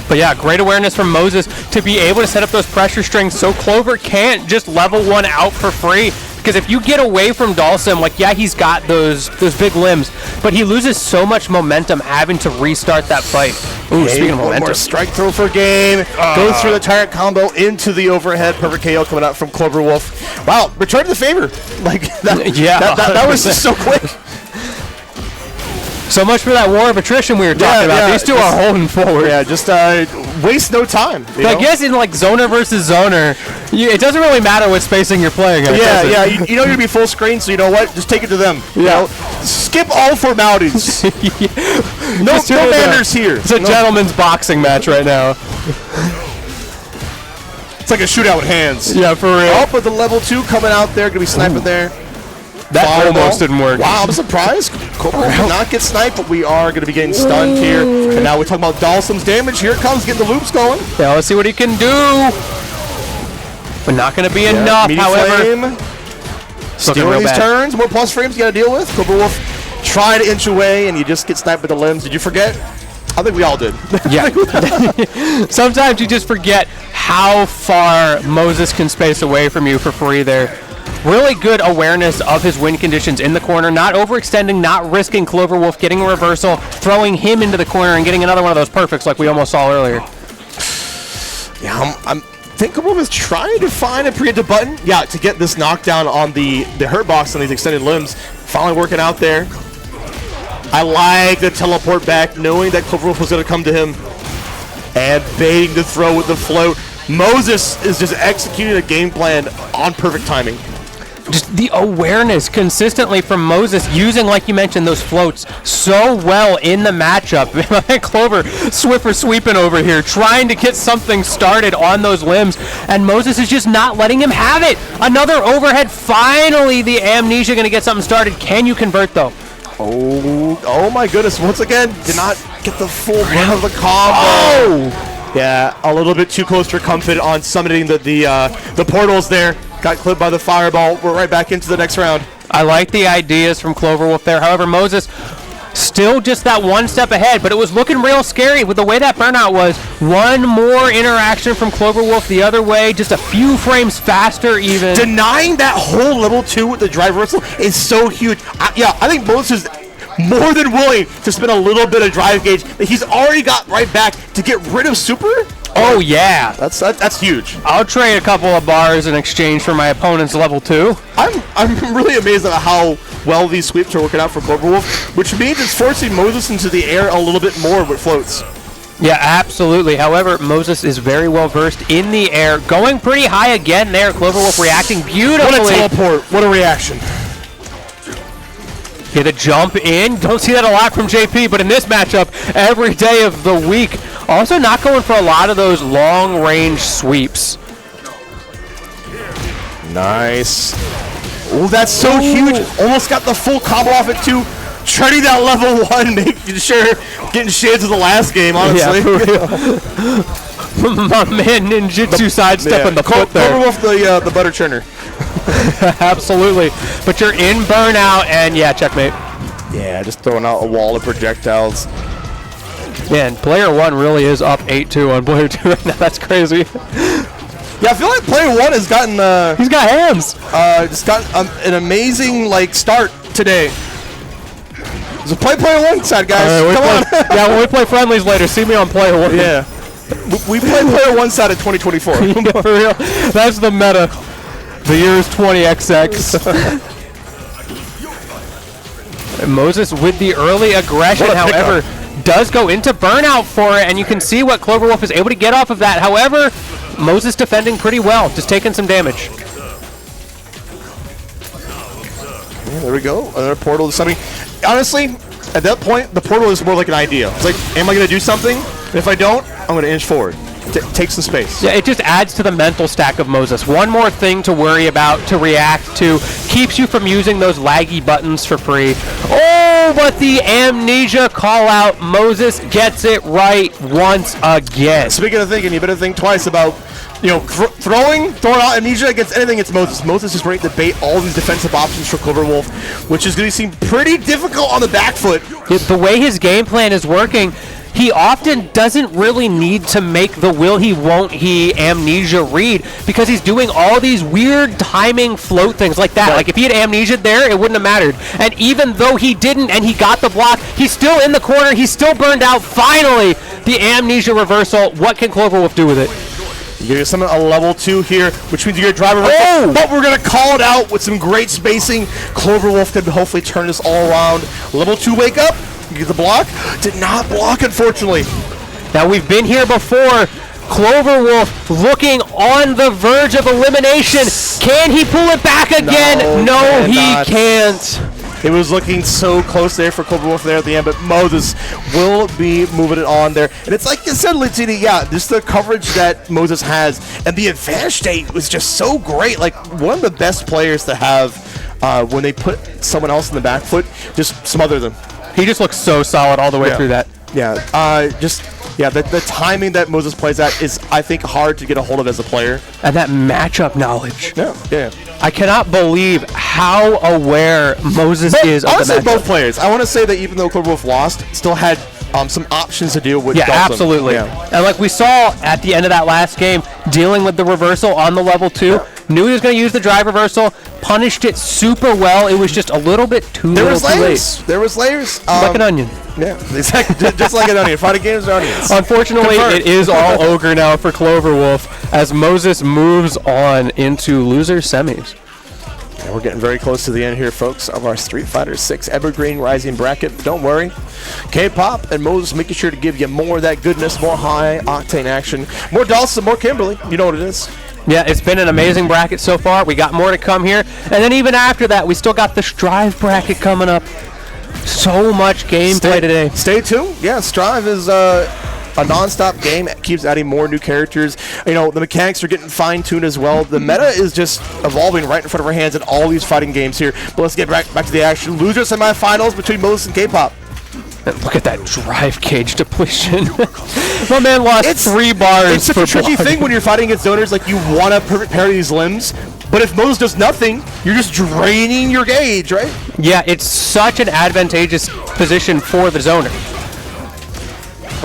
But yeah, great awareness from Moses to be able to set up those pressure strings so Clover can't just level 1 out for free. Because if you get away from Dhalsim, he's got those big limbs, but he loses so much momentum having to restart that fight. Ooh, speaking of one momentum. more strike throw for game. Goes through the tyrant combo into the overhead. Perfect KO coming out from Cloverwolf. Wow, return to the favor. That was just so quick. So much for that war of attrition we were talking about. These two are holding forward. Yeah, just waste no time. I guess in zoner versus zoner, it doesn't really matter what spacing you're playing at. Yeah, you know you're going to be full screen, so you know what? Just take it to them. Yeah. Skip all formalities. No manners here. It's a gentleman's boxing match right now. It's like a shootout with hands. Yeah, for real. Oh, but the level 2 coming out there, going to be sniping there. That almost didn't work. Wow, I'm surprised. Cobra did not get sniped, but we are going to be getting stunned here. And now we're talking about Dhalsim's damage. Here it comes, getting the loops going. Yeah, let's see what he can do. But not going to be enough, however. Stealing these turns, more plus frames you got to deal with. Cloverwolf trying to inch away, and you just get sniped with the limbs. Did you forget? I think we all did. Yeah. Sometimes you just forget how far Moses can space away from you for free there. Really good awareness of his win conditions in the corner, not overextending, not risking Cloverwolf getting a reversal, throwing him into the corner and getting another one of those perfects like we almost saw earlier. Yeah, I think Cloverwolf is trying to find a preemptive button. Yeah, to get this knockdown on the hurt box on these extended limbs. Finally working out there. I like the teleport back, knowing that Cloverwolf was going to come to him. And baiting the throw with the float. Moses is just executing a game plan on perfect timing. Just the awareness consistently from Moses using, like you mentioned, those floats so well in the matchup. Clover Swiffer sweeping over here, trying to get something started on those limbs, and Moses is just not letting him have it. Another overhead. Finally, the Amnesia going to get something started. Can you convert, though? Oh my goodness. Once again, did not get the full run of the combo. Yeah, a little bit too close for comfort on summoning the portals there. Got clipped by the fireball. We're right back into the next round. I like the ideas from Cloverwolf there. However, Moses still just that one step ahead, but it was looking real scary with the way that burnout was. One more interaction from Cloverwolf the other way, just a few frames faster even. Denying that whole level 2 with the drive reversal is so huge. I think Moses is more than willing to spend a little bit of drive gauge that he's already got right back to get rid of Super. Oh, yeah. That's huge. I'll trade a couple of bars in exchange for my opponent's level 2. I'm really amazed at how well these sweeps are working out for cloverwolf, which means it's forcing Moses into the air a little bit more with floats. Yeah, absolutely. However, Moses is very well versed in the air, going pretty high again there. cloverwolf reacting beautifully. What a teleport. What a reaction. Get a jump in. Don't see that a lot from JP, but in this matchup, every day of the week, also not going for a lot of those long-range sweeps. Nice. Oh, that's so huge. Almost got the full combo off it, too. Treading that level 1, making sure, getting shades of the last game, honestly. Yeah, for real. My man Ninjutsu sidestepping the foot there. Cloverwolf, the butter churner. Absolutely. But you're in burnout, and yeah, checkmate. Yeah, just throwing out a wall of projectiles. Man, player 1 really is up 8-2 on player 2 right now. That's crazy. Yeah, I feel like player 1 has gotten he's got hands. Just got an amazing start today. So play player 1 side, guys. Right, Come on. Yeah, when we play friendlies later, see me on player 1. Yeah. We play player 1 side at 2024. Yeah, for real. That's the meta. The year is 20XX. Moses with the early aggression, however, does go into burnout for it, and you can see what cloverwolf is able to get off of that. However, Moses defending pretty well, just taking some damage. Yeah, there we go. Another portal is something. Honestly, at that point, the portal is more like an idea. It's like, am I going to do something? And if I don't, I'm going to inch forward. Take some space. Yeah, it just adds to the mental stack of Moses. One more thing to worry about, to react to, keeps you from using those laggy buttons for free. Oh, but the amnesia call out, Moses gets it right once again. Speaking of thinking, you better think twice about, throwing out amnesia against anything. It's Moses. Moses is ready to bait all these defensive options for cloverwolf, which is going to seem pretty difficult on the back foot. The way his game plan is working, he often doesn't really need to make the will he won't he amnesia read, because he's doing all these weird timing float things like that. Like if he had amnesia there, it wouldn't have mattered. And even though he didn't and he got the block, he's still in the corner, he's still burned out. Finally, the amnesia reversal. What can cloverwolf do with it? You're going to summon a level 2 here, which means you're going to drive reversal, but we're going to call it out with some great spacing. Cloverwolf could hopefully turn this all around. Level 2 wake up. Get the block. Did not block, unfortunately. Now, we've been here before. Cloverwolf looking on the verge of elimination. Can he pull it back again? No, he can't. It was looking so close there for Cloverwolf there at the end, but Moses will be moving it on there. And it's like you said, Litini, yeah, just the coverage that Moses has, and the advantage state was just so great. Like, one of the best players to have when they put someone else in the back foot, just smother them. He just looks so solid all the way through that. Yeah, the timing that Moses plays at is, I think, hard to get a hold of as a player. And that matchup knowledge. Yeah. I cannot believe how aware Moses is of the matchup. Both players. I want to say that even though Cloverwolf lost, still had some options to deal with. Yeah, Dhalsim. absolutely. Yeah. And like we saw at the end of that last game, dealing with the reversal on the level 2, knew he was going to use the drive reversal, punished it super well. It was just a little bit too late. There was layers. Like an onion. Yeah, exactly. Just like an onion. Fighting games are onions. Unfortunately, it is all ogre now for Cloverwolf as Moses moves on into loser semis. And we're getting very close to the end here, folks, of our Street Fighter 6 Evergreen Rising bracket. Don't worry. Kpop and Moses making sure to give you more of that goodness, more high-octane action, more Dhalsim, more Kimberly. You know what it is. Yeah, it's been an amazing bracket so far. We got more to come here. And then even after that, we still got the Strive bracket coming up. So much gameplay today. Stay tuned. Yeah, Strive is a non-stop game. It keeps adding more new characters. The mechanics are getting fine-tuned as well. The meta is just evolving right in front of our hands in all these fighting games here. But let's get back to the action. Loser semifinals between Moses and Kpop. Look at that drive cage depletion. My man lost 3 bars. It's such a tricky thing when you're fighting against donors. Like, you want to perfect parry these limbs, but if Moses does nothing, you're just draining your gauge, right? Yeah, it's such an advantageous position for the zoner.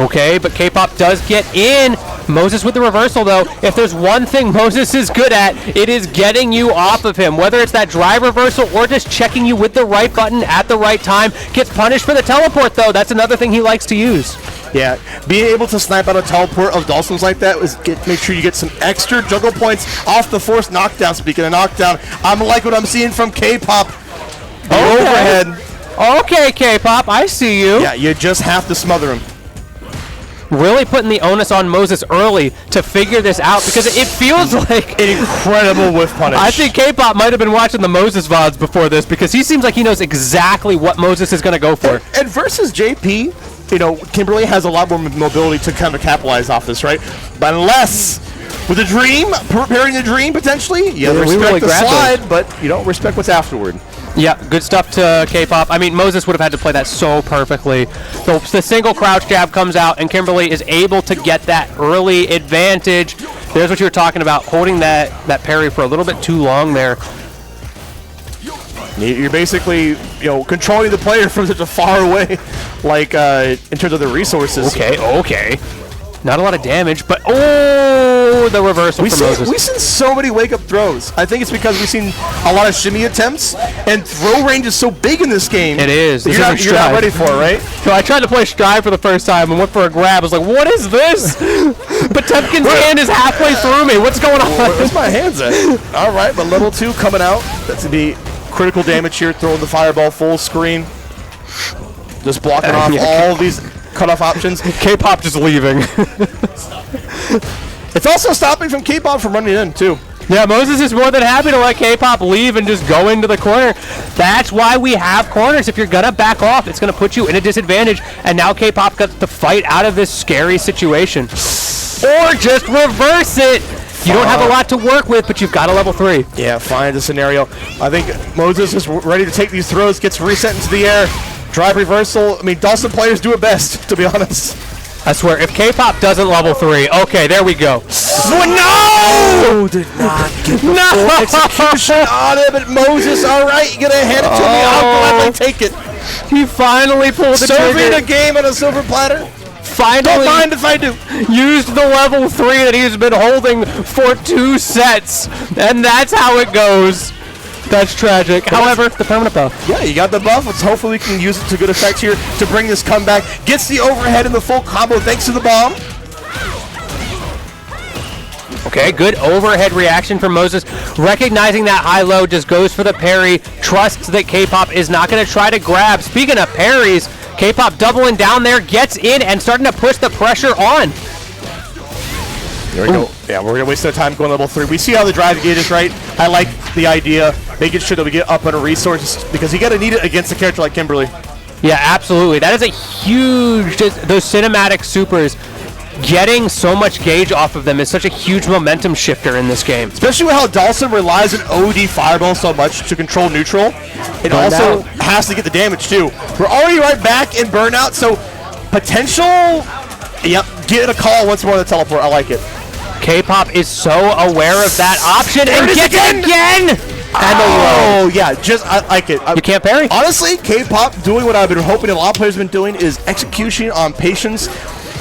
Okay, but Kpop does get in. Moses with the reversal, though. If there's one thing Moses is good at, it is getting you off of him. Whether it's that drive reversal or just checking you with the right button at the right time. Gets punished for the teleport, though. That's another thing he likes to use. Yeah, being able to snipe out a teleport of Dhalsim's like that is make sure you get some extra juggle points off the forced knockdown. Speaking of knockdown, I'm like what I'm seeing from Kpop. Overhead. Okay, Kpop, I see you. Yeah, you just have to smother him. Really putting the onus on Moses early to figure this out because it feels like an incredible whiff punish. I think Kpop might have been watching the Moses VODs before this because he seems like he knows exactly what Moses is going to go for. And versus JP, you know, Kimberly has a lot more mobility to kind of capitalize off this, right? But unless with the dream, preparing the dream potentially, yeah, respect really the slide, but you don't respect what's afterward. Yeah, good stuff to Kpop. I mean, Moses would have had to play that so perfectly. The single crouch jab comes out, and Kimberly is able to get that early advantage. There's what you were talking about, holding that parry for a little bit too long there. You're basically, you know, controlling the player from such a far away, like in terms of the resources. Okay. Not a lot of damage, but oh, the reversal from Moses. We've seen so many wake-up throws. I think it's because we've seen a lot of shimmy attempts, and throw range is so big in this game. It is. You're not ready for it, right? So I tried to play Strive for the first time and went for a grab. I was like, what is this? Potemkin's hand is halfway through me. What's going on? Where's my hands at? All right, but level 2 coming out. That's going to be critical damage here, throwing the fireball full screen. Just blocking off all these cutoff options. Kpop just leaving. It's also stopping from Kpop from running in, too. Yeah, Moses is more than happy to let Kpop leave and just go into the corner. That's why we have corners. If you're going to back off, it's going to put you in a disadvantage. And now Kpop got to fight out of this scary situation. Or just reverse it. You don't have a lot to work with, but you've got a level 3. Yeah, find the scenario. I think Moses is ready to take these throws, gets reset into the air. Drive reversal. I mean, Dhalsim players do it best, to be honest. I swear, if Kpop doesn't level 3, okay, there we go. No! Did not get the full execution on it, but Moses, all right, you're going to hand it to me. I'll gladly take it. He finally pulled the Serving trigger. a game on a silver platter. Finally, don't mind if I do. Used the level 3 that he's been holding for 2 sets, and that's how it goes. That's tragic. However, the permanent buff. Yeah, you got the buff. Let's hopefully we can use it to good effect here to bring this comeback. Gets the overhead in the full combo thanks to the bomb. Okay, good overhead reaction from Moses. Recognizing that high-low, just goes for the parry. Trusts that Kpop is not going to try to grab. Speaking of parries, Kpop doubling down there, gets in and starting to push the pressure on. There we go. Yeah, we're going to waste no time going level 3. We see how the drive gauge is, right? I like the idea, making sure that we get up on a resource because you got to need it against a character like Kimberly. Yeah, absolutely. That is a huge, just those cinematic supers, getting so much gauge off of them is such a huge momentum shifter in this game. Especially with how Dhalsim relies on OD Fireball so much to control neutral. It also has to get the damage too. We're already right back in Burnout, so potential, yep, get a call once more on the teleport. I like it. Kpop is so aware of that option and gets again! And yeah, just I like it. You can't parry. Honestly, Kpop doing what I've been hoping a lot of players have been doing is execution on patience.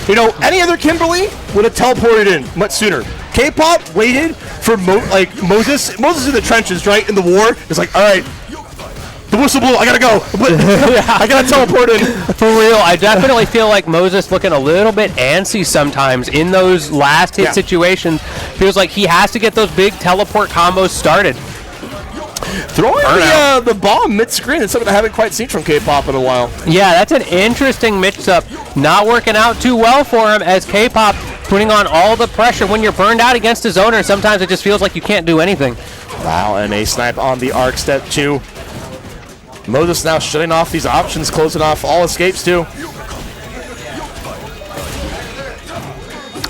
You know, any other Kimberly would have teleported in much sooner. Kpop waited for Moses. Moses in the trenches, right? In the war. It's like, all right, the whistle blew. I gotta go. I gotta teleport in. For real, I definitely feel like Moses looking a little bit antsy sometimes in those last hit situations. Feels like he has to get those big teleport combos started. Throwing the bomb mid-screen is something I haven't quite seen from Kpop in a while. Yeah, that's an interesting mix-up. Not working out too well for him as Kpop putting on all the pressure. When you're burned out against his owner, sometimes it just feels like you can't do anything. Wow, and a snipe on the arc step 2. Moses now shutting off these options, closing off all escapes too.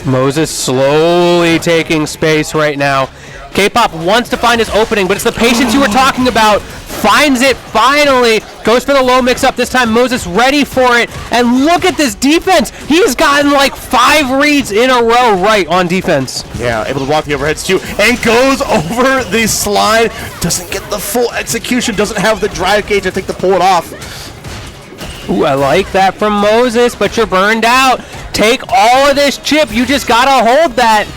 Moses slowly taking space right now. Kpop wants to find his opening, but it's the patience you were talking about. Finds it finally. Goes for the low mix-up. This time Moses ready for it. And look at this defense. He's gotten like 5 reads in a row right on defense. Yeah, able to block the overheads too. And goes over the slide. Doesn't get the full execution. Doesn't have the drive gauge, I think, to pull it off. Ooh, I like that from Moses, but you're burned out. take all of this chip. You just gotta hold that.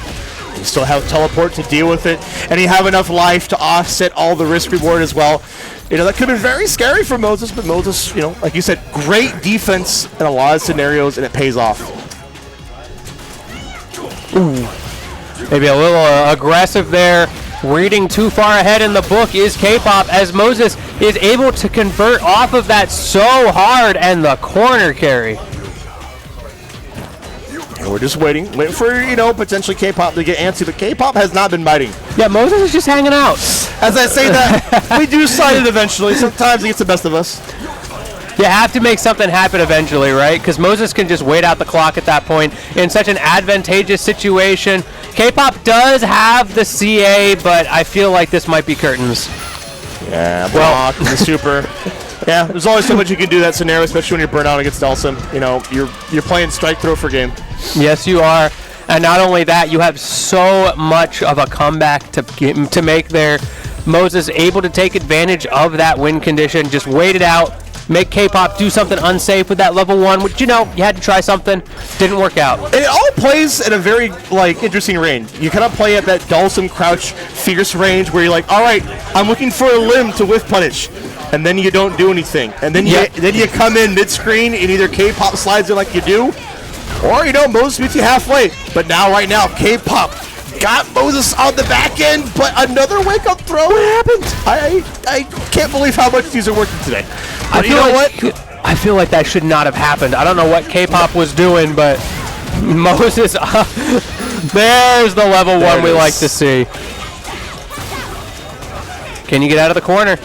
You still have teleport to deal with it, and you have enough life to offset all the risk reward as well. You know, that could have been very scary for Moses, but Moses, you know, like you said, great defense in a lot of scenarios, and it pays off. Ooh. Maybe a little aggressive there. Reading too far ahead in the book is Kpop, as Moses is able to convert off of that so hard, and the corner carry. And we're just waiting for, you know, potentially Kpop to get antsy, but Kpop has not been biting. Yeah, Moses is just hanging out. As I say that, we do slide it eventually. Sometimes it gets the best of us. You have to make something happen eventually, right? Because Moses can just wait out the clock at that point in such an advantageous situation. Kpop does have the CA, but I feel like this might be curtains. Yeah, block, the super. Yeah, there's always so much you can do that scenario, especially when you're burnt out against Dhalsim. You know, you're playing strike throw for game. Yes, you are. And not only that, you have so much of a comeback to make there. Moses able to take advantage of that win condition, just wait it out, make Kpop do something unsafe with that level 1, which, you know, you had to try something, didn't work out. It all plays at a very, like, interesting range. You kind of play at that Dhalsim crouch fierce range where you're like, all right, I'm looking for a limb to whiff punish, and then you don't do anything. And then you come in mid-screen and either Kpop slides in like you do, or, you know, Moses meets you halfway. But now, right now, Kpop got Moses on the back end, but another wake-up throw. What happened? I can't believe how much these are working today. But you know what? I feel like that should not have happened. I don't know what Kpop was doing, but Moses, there's the level 1 we like to see. Can you get out of the corner?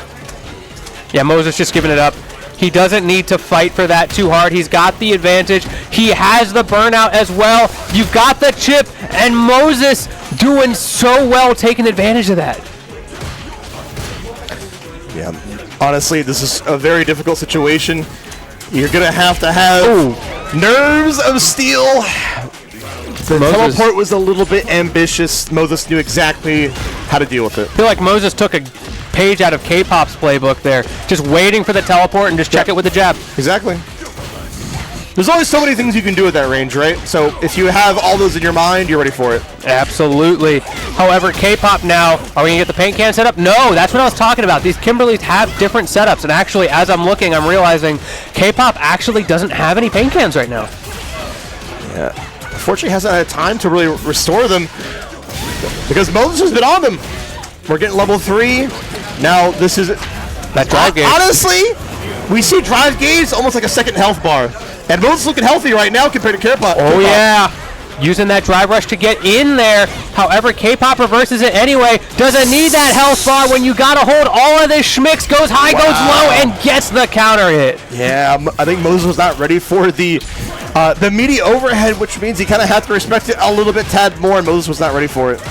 Yeah, Moses just giving it up. He doesn't need to fight for that too hard. He's got the advantage. He has the burnout as well. You've got the chip, and Moses doing so well taking advantage of that. Yeah, honestly, this is a very difficult situation. You're going to have nerves of steel. The teleport was a little bit ambitious. Moses knew exactly how to deal with it. I feel like Moses took a page out of Kpop's playbook there, just waiting for the teleport and just check it with the jab. Exactly. There's only so many things you can do at that range, right? So if you have all those in your mind, you're ready for it. Absolutely. However, Kpop now, are we going to get the paint can set up? No, that's what I was talking about. These Kimberlys have different setups, and actually, as I'm looking, I'm realizing Kpop actually doesn't have any paint cans right now. Yeah. Unfortunately, hasn't had time to really restore them because Moses has been on them. We're getting level 3. Now, this is... That drive gauge. Honestly, we see drive gauge almost like a second health bar. And Moses looking healthy right now compared to Kpop. Oh, yeah. Using that drive rush to get in there. However, Kpop reverses it anyway. Doesn't need that health bar when you got to hold all of this. Schmicks goes high, goes low, and gets the counter hit. Yeah, I think Moses was not ready for the meaty overhead, which means he kind of had to respect it a little bit tad more, and Moses was not ready for it.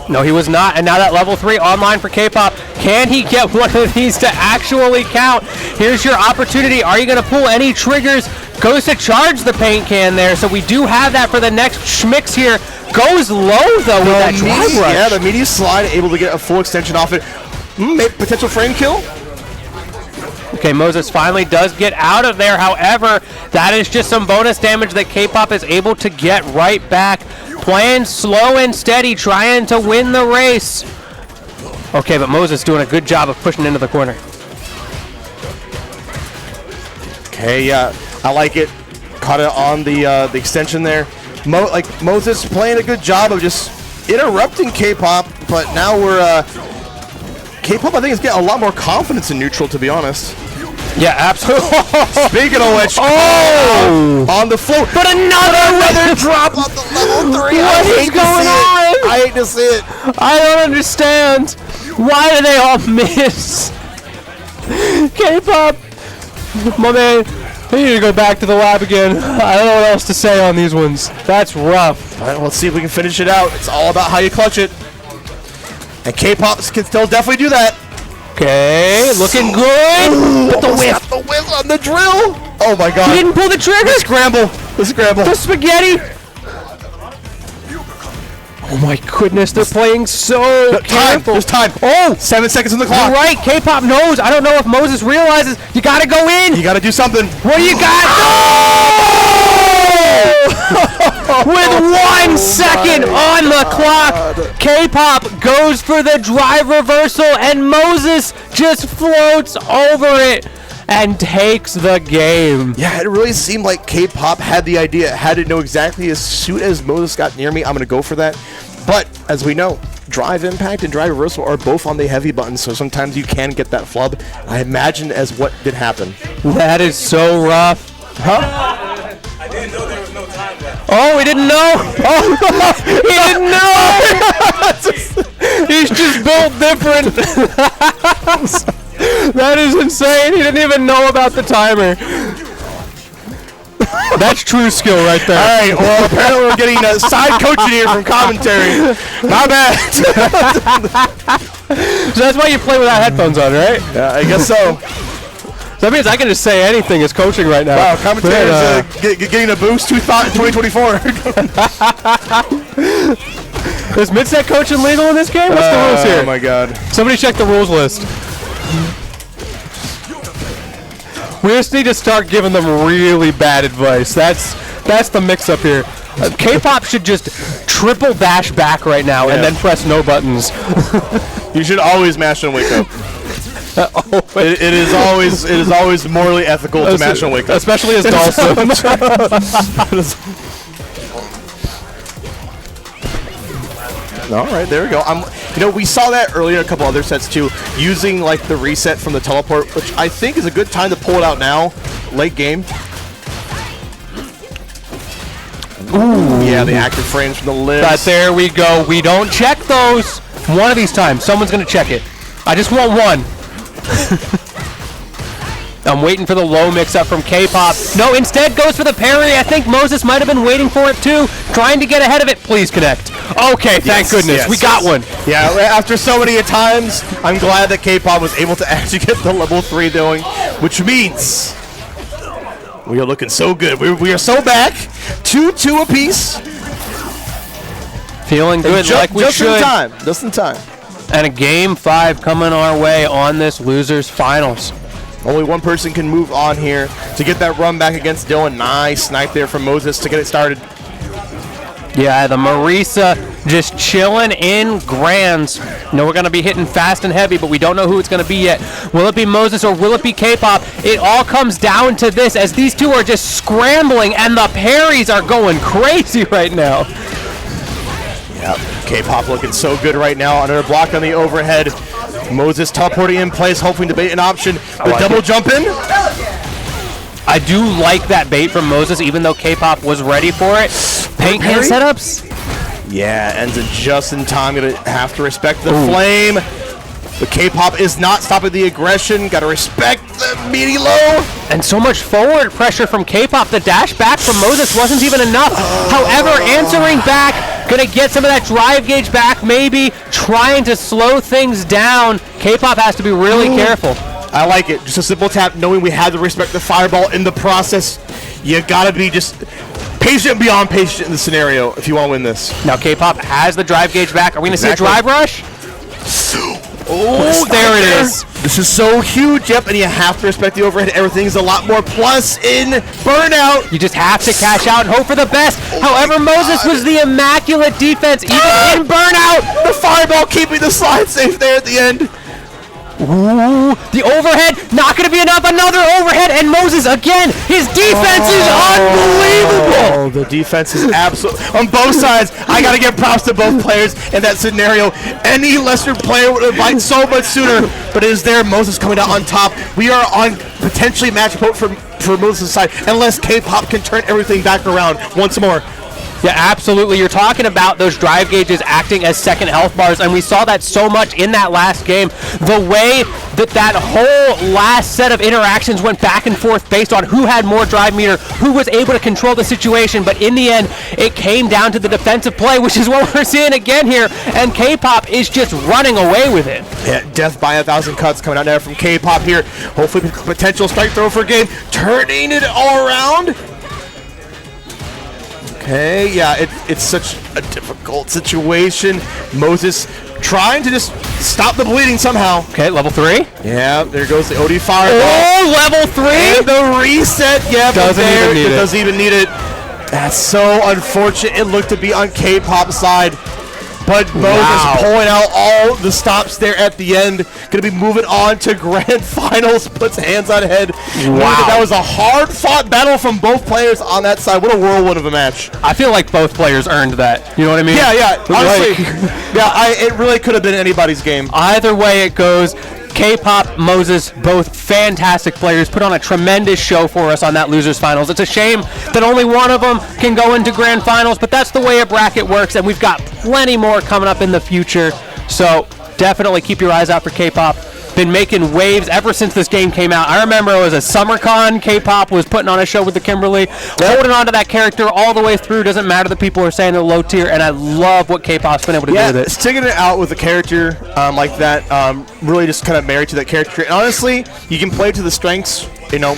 No, he was not, and now that level 3 online for Kpop. Can he get one of these to actually count? Here's your opportunity. Are you going to pull any triggers? Goes to charge the paint can there, so we do have that for the next Schmicks here. Goes low, though, with that drive rush. Yeah, the meaty slide, able to get a full extension off it. Potential frame kill. Okay, Moses finally does get out of there. However, that is just some bonus damage that Kpop is able to get right back. Playing slow and steady, trying to win the race. Okay, but Moses doing a good job of pushing into the corner. Okay, I like it. Caught it on the extension there. Moses playing a good job of just interrupting Kpop, but now we're Kpop, I think, is getting a lot more confidence in neutral, to be honest. Yeah, absolutely. Speaking of which, on the floor, but another drop on the level 3. What is going on? I hate to see it. I don't understand. Why do they all miss? Kpop, my man, I need to go back to the lab again. I don't know what else to say on these ones. That's rough. All right, let's see if we can finish it out. It's all about how you clutch it. And Kpop can still definitely do that. Okay, looking good. Ooh, but the whiff on the drill. Oh my god. He didn't pull the trigger. The scramble. The spaghetti. Oh my goodness, they're playing so careful. There's time. 7 seconds on the clock. You're right, Kpop knows. I don't know if Moses realizes. You gotta go in. You gotta do something. What do you got? With 1 second on the clock, Kpop goes for the drive reversal, and Moses just floats over it and takes the game. Yeah, it really seemed like Kpop had the idea, had to know exactly as soon as Moses got near me, I'm going to go for that. But as we know, drive impact and drive reversal are both on the heavy button, so sometimes you can get that flub. I imagine as what did happen. That is so rough. Huh? I didn't know there was no time left. Oh, he didn't know. Oh, he didn't know. He's just built different. That is insane. He didn't even know about the timer. That's true skill right there. All right, well, apparently we're getting side coaching here from commentary. My bad. So that's why you play without headphones on, right? Yeah, I guess so. That means I can just say anything as coaching right now. Wow, commentators getting a boost 2024. Is mid-set coaching legal in this game? What's the rules here? Oh my god. Somebody check the rules list. We just need to start giving them really bad advice. That's the mix-up here. Kpop should just triple dash back right now and then press no buttons. You should always mash and wake up. It is always morally ethical to mash and wake up, especially as Dhalsim. All right, there we go. We saw that earlier in a couple other sets too, using like the reset from the teleport, which I think is a good time to pull it out now, late game. Ooh, yeah, the active frames from the limbs. But there we go. We don't check those. One of these times, someone's gonna check it. I just want one. I'm waiting for the low mix-up from Kpop. No, instead goes for the parry. I think Moses might have been waiting for it too, trying to get ahead of it. Please connect. Okay, thank goodness. We got one. Yeah, after so many times, I'm glad that Kpop was able to actually get the level 3 going, which means we are looking so good. We are so back. 2-2 apiece. Feeling good like we should. Just in time. And a game 5 coming our way on this losers finals. Only one person can move on here to get that run back against Dillon. Nice snipe there from Moses to get it started. Yeah, the Marisa just chilling in grands. We're going to be hitting fast and heavy, but we don't know who it's going to be yet. Will it be Moses or will it be Kpop? It all comes down to this as these two are just scrambling and the parries are going crazy right now. Yep, Kpop looking so good right now. Under a block on the overhead. Moses teleporting in place, hoping to bait an option. The double jump in. I do like that bait from Moses, even though Kpop was ready for it. Paint can setups. Yeah, ends it just in time. Gonna have to respect the flame. But Kpop is not stopping the aggression. Gotta respect the meaty low. And so much forward pressure from Kpop. The dash back from Moses wasn't even enough. However, answering back, gonna get some of that drive gauge back, maybe trying to slow things down. Kpop has to be really careful. I like it. Just a simple tap, knowing we had to respect the fireball in the process. You gotta be just patient and beyond patient in the scenario if you want to win this. Now Kpop has the drive gauge back. Are we gonna see a drive rush? Oh, there it is. This is so huge. Yep, and you have to respect the overhead. Everything's a lot more plus in burnout. You just have to cash out and hope for the best. However, Moses was the immaculate defense, even in burnout. The fireball keeping the slide safe there at the end. Ooh, the overhead, not going to be enough. Another overhead, and Moses again. His defense is unbelievable. Oh, the defense is absolute on both sides. I got to give props to both players in that scenario. Any lesser player would have liked so much sooner, but it is there. Moses coming out on top. We are on potentially match point for Moses' side, unless Kpop can turn everything back around once more. Yeah, absolutely. You're talking about those drive gauges acting as second health bars, and we saw that so much in that last game. The way that whole last set of interactions went back and forth based on who had more drive meter, who was able to control the situation, but in the end, it came down to the defensive play, which is what we're seeing again here, and Kpop is just running away with it. Yeah, death by 1,000 cuts coming out there from Kpop here. Hopefully potential strike throw for game, turning it all around. Okay, yeah, it's such a difficult situation. Moses trying to just stop the bleeding somehow. Okay, level 3. Yeah, there goes the OD fireball. Oh, level 3! And the reset, yeah, doesn't even need it. Doesn't even need it. That's so unfortunate. It looked to be on K-Pop's side. But Moses pulling out all the stops there at the end. Going to be moving on to grand finals. Puts hands on head. Wow. That was a hard-fought battle from both players on that side. What a whirlwind of a match. I feel like both players earned that. You know what I mean? Yeah. Honestly, it really could have been anybody's game. Either way it goes, Kpop, Moses, both fantastic players, put on a tremendous show for us on that losers finals. It's a shame that only one of them can go into grand finals, but that's the way a bracket works, and we've got plenty more coming up in the future. So definitely keep your eyes out for Kpop. Been making waves ever since this game came out. I remember it was a SummerCon. Kpop was putting on a show with the Kimberly, holding on to that character all the way through. Doesn't matter that people are saying they're low tier, and I love what Kpop's been able to do with it. Sticking it out with a character like that, really just kind of married to that character. And honestly, you can play to the strengths, you know.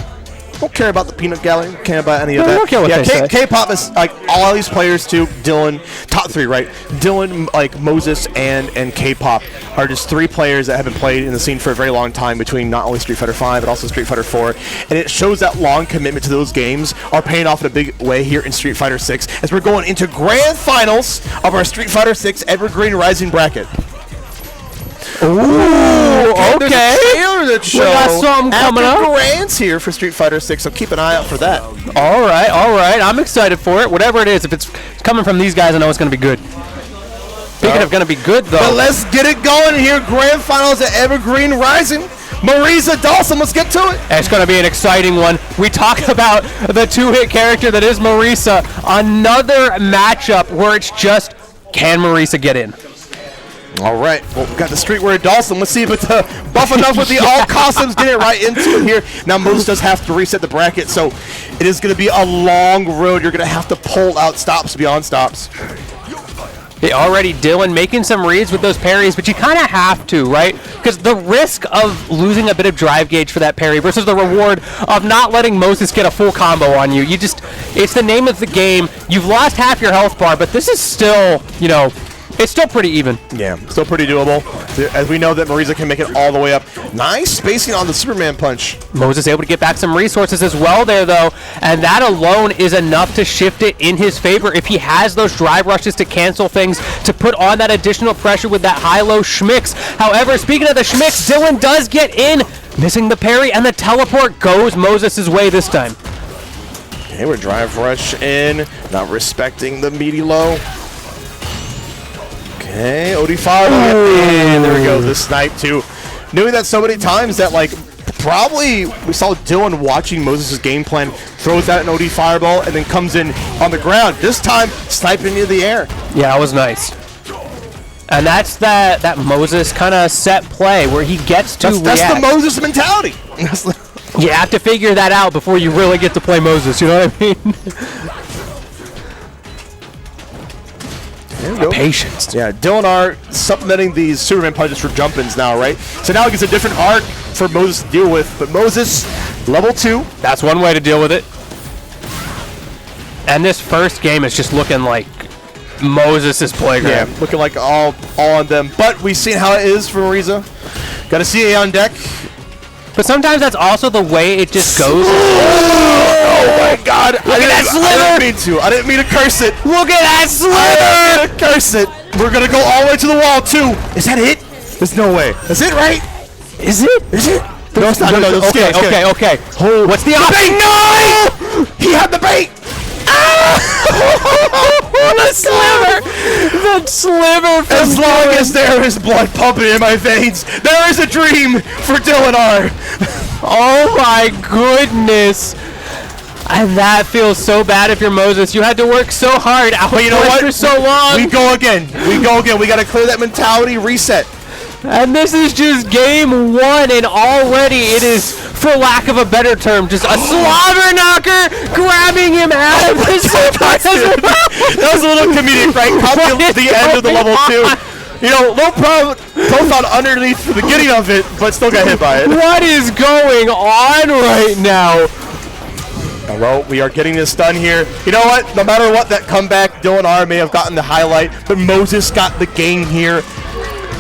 Don't care about the peanut gallery. Don't care about any of that. Don't care what they say. K-Pop is like all these players too. Dillon, top three, right? Dillon, like Moses, and K-Pop are just three players that have been played in the scene for a very long time between not only Street Fighter V but also Street Fighter 4, and it shows that long commitment to those games are paying off in a big way here in Street Fighter 6 as we're going into grand finals of our Street Fighter 6 Evergreen Rising bracket. Ooh, okay. We got something coming up. Grands here for Street Fighter 6, so keep an eye out for that. All right. I'm excited for it. Whatever it is, if it's coming from these guys, I know it's going to be good. Speaking of going to be good, though. But let's get it going here. Grand finals at Evergreen Rising. Marisa, Dhalsim, let's get to it. It's going to be an exciting one. We talk about the two-hit character that is Marisa. Another matchup where it's just, can Marisa get in? All right, well, we've got the streetwear Dhalsim. Let's see if it's buff enough with the all costumes. Get it right into it here. Now, Moses does have to reset the bracket, so it is going to be a long road. You're going to have to pull out stops beyond stops. Already Dillon making some reads with those parries, but you kind of have to, right? Because the risk of losing a bit of drive gauge for that parry versus the reward of not letting Moses get a full combo on you. It's the name of the game. You've lost half your health bar, but this is still, it's still pretty even. Yeah, still pretty doable. As we know that Marisa can make it all the way up. Nice spacing on the Superman punch. Moses able to get back some resources as well there, though, and that alone is enough to shift it in his favor. If he has those drive rushes to cancel things, to put on that additional pressure with that high-low schmicks. However, speaking of the schmicks, Dillon does get in, missing the parry, and the teleport goes Moses' way this time. Okay, we're drive rush in, not respecting the meaty low. Okay, OD5, and there we go, the snipe too. Knowing that so many times that probably we saw Dillon watching Moses' game plan, throws out an OD fireball, and then comes in on the ground. This time, sniping into the air. Yeah, that was nice. And that's that Moses kind of set play where he gets to react. That's the Moses mentality. You have to figure that out before you really get to play Moses, you know what I mean? Patience. Yeah, Dillon R supplementing these Superman punches for jump-ins now, right? So now it gets a different arc for Moses to deal with. But Moses, level 2. That's one way to deal with it. And this first game is just looking like Moses' playground. Yeah, looking like all on them. But we've seen how it is for Marisa. Got a CA on deck. But sometimes that's also the way it just goes. Oh my God! Look at that sliver! I didn't mean to curse it. Look at that sliver! I didn't curse it. We're gonna go all the way to the wall too. Is that it? There's no way. That's it, right? Is it? Is it? No, it's not. No, okay. Oh, what's the option? No! He had the bait. The sliver! The sliver! As long as there is blood pumping in my veins, there is a dream for Dillon R. Oh my goodness! And that feels so bad if you're Moses. You had to work so hard out for so long. We go again. We got to clear that mentality, reset. And this is just game 1, and already it is, for lack of a better term, just a slobber knocker grabbing him out of the That was a little comedic, right? Probably the end of the level 2. Low profile underneath the beginning of it, but still got hit by it. What is going on right now? Well, we are getting this done here. You know what? No matter what, that comeback, Dillon R may have gotten the highlight, but Moses got the game here.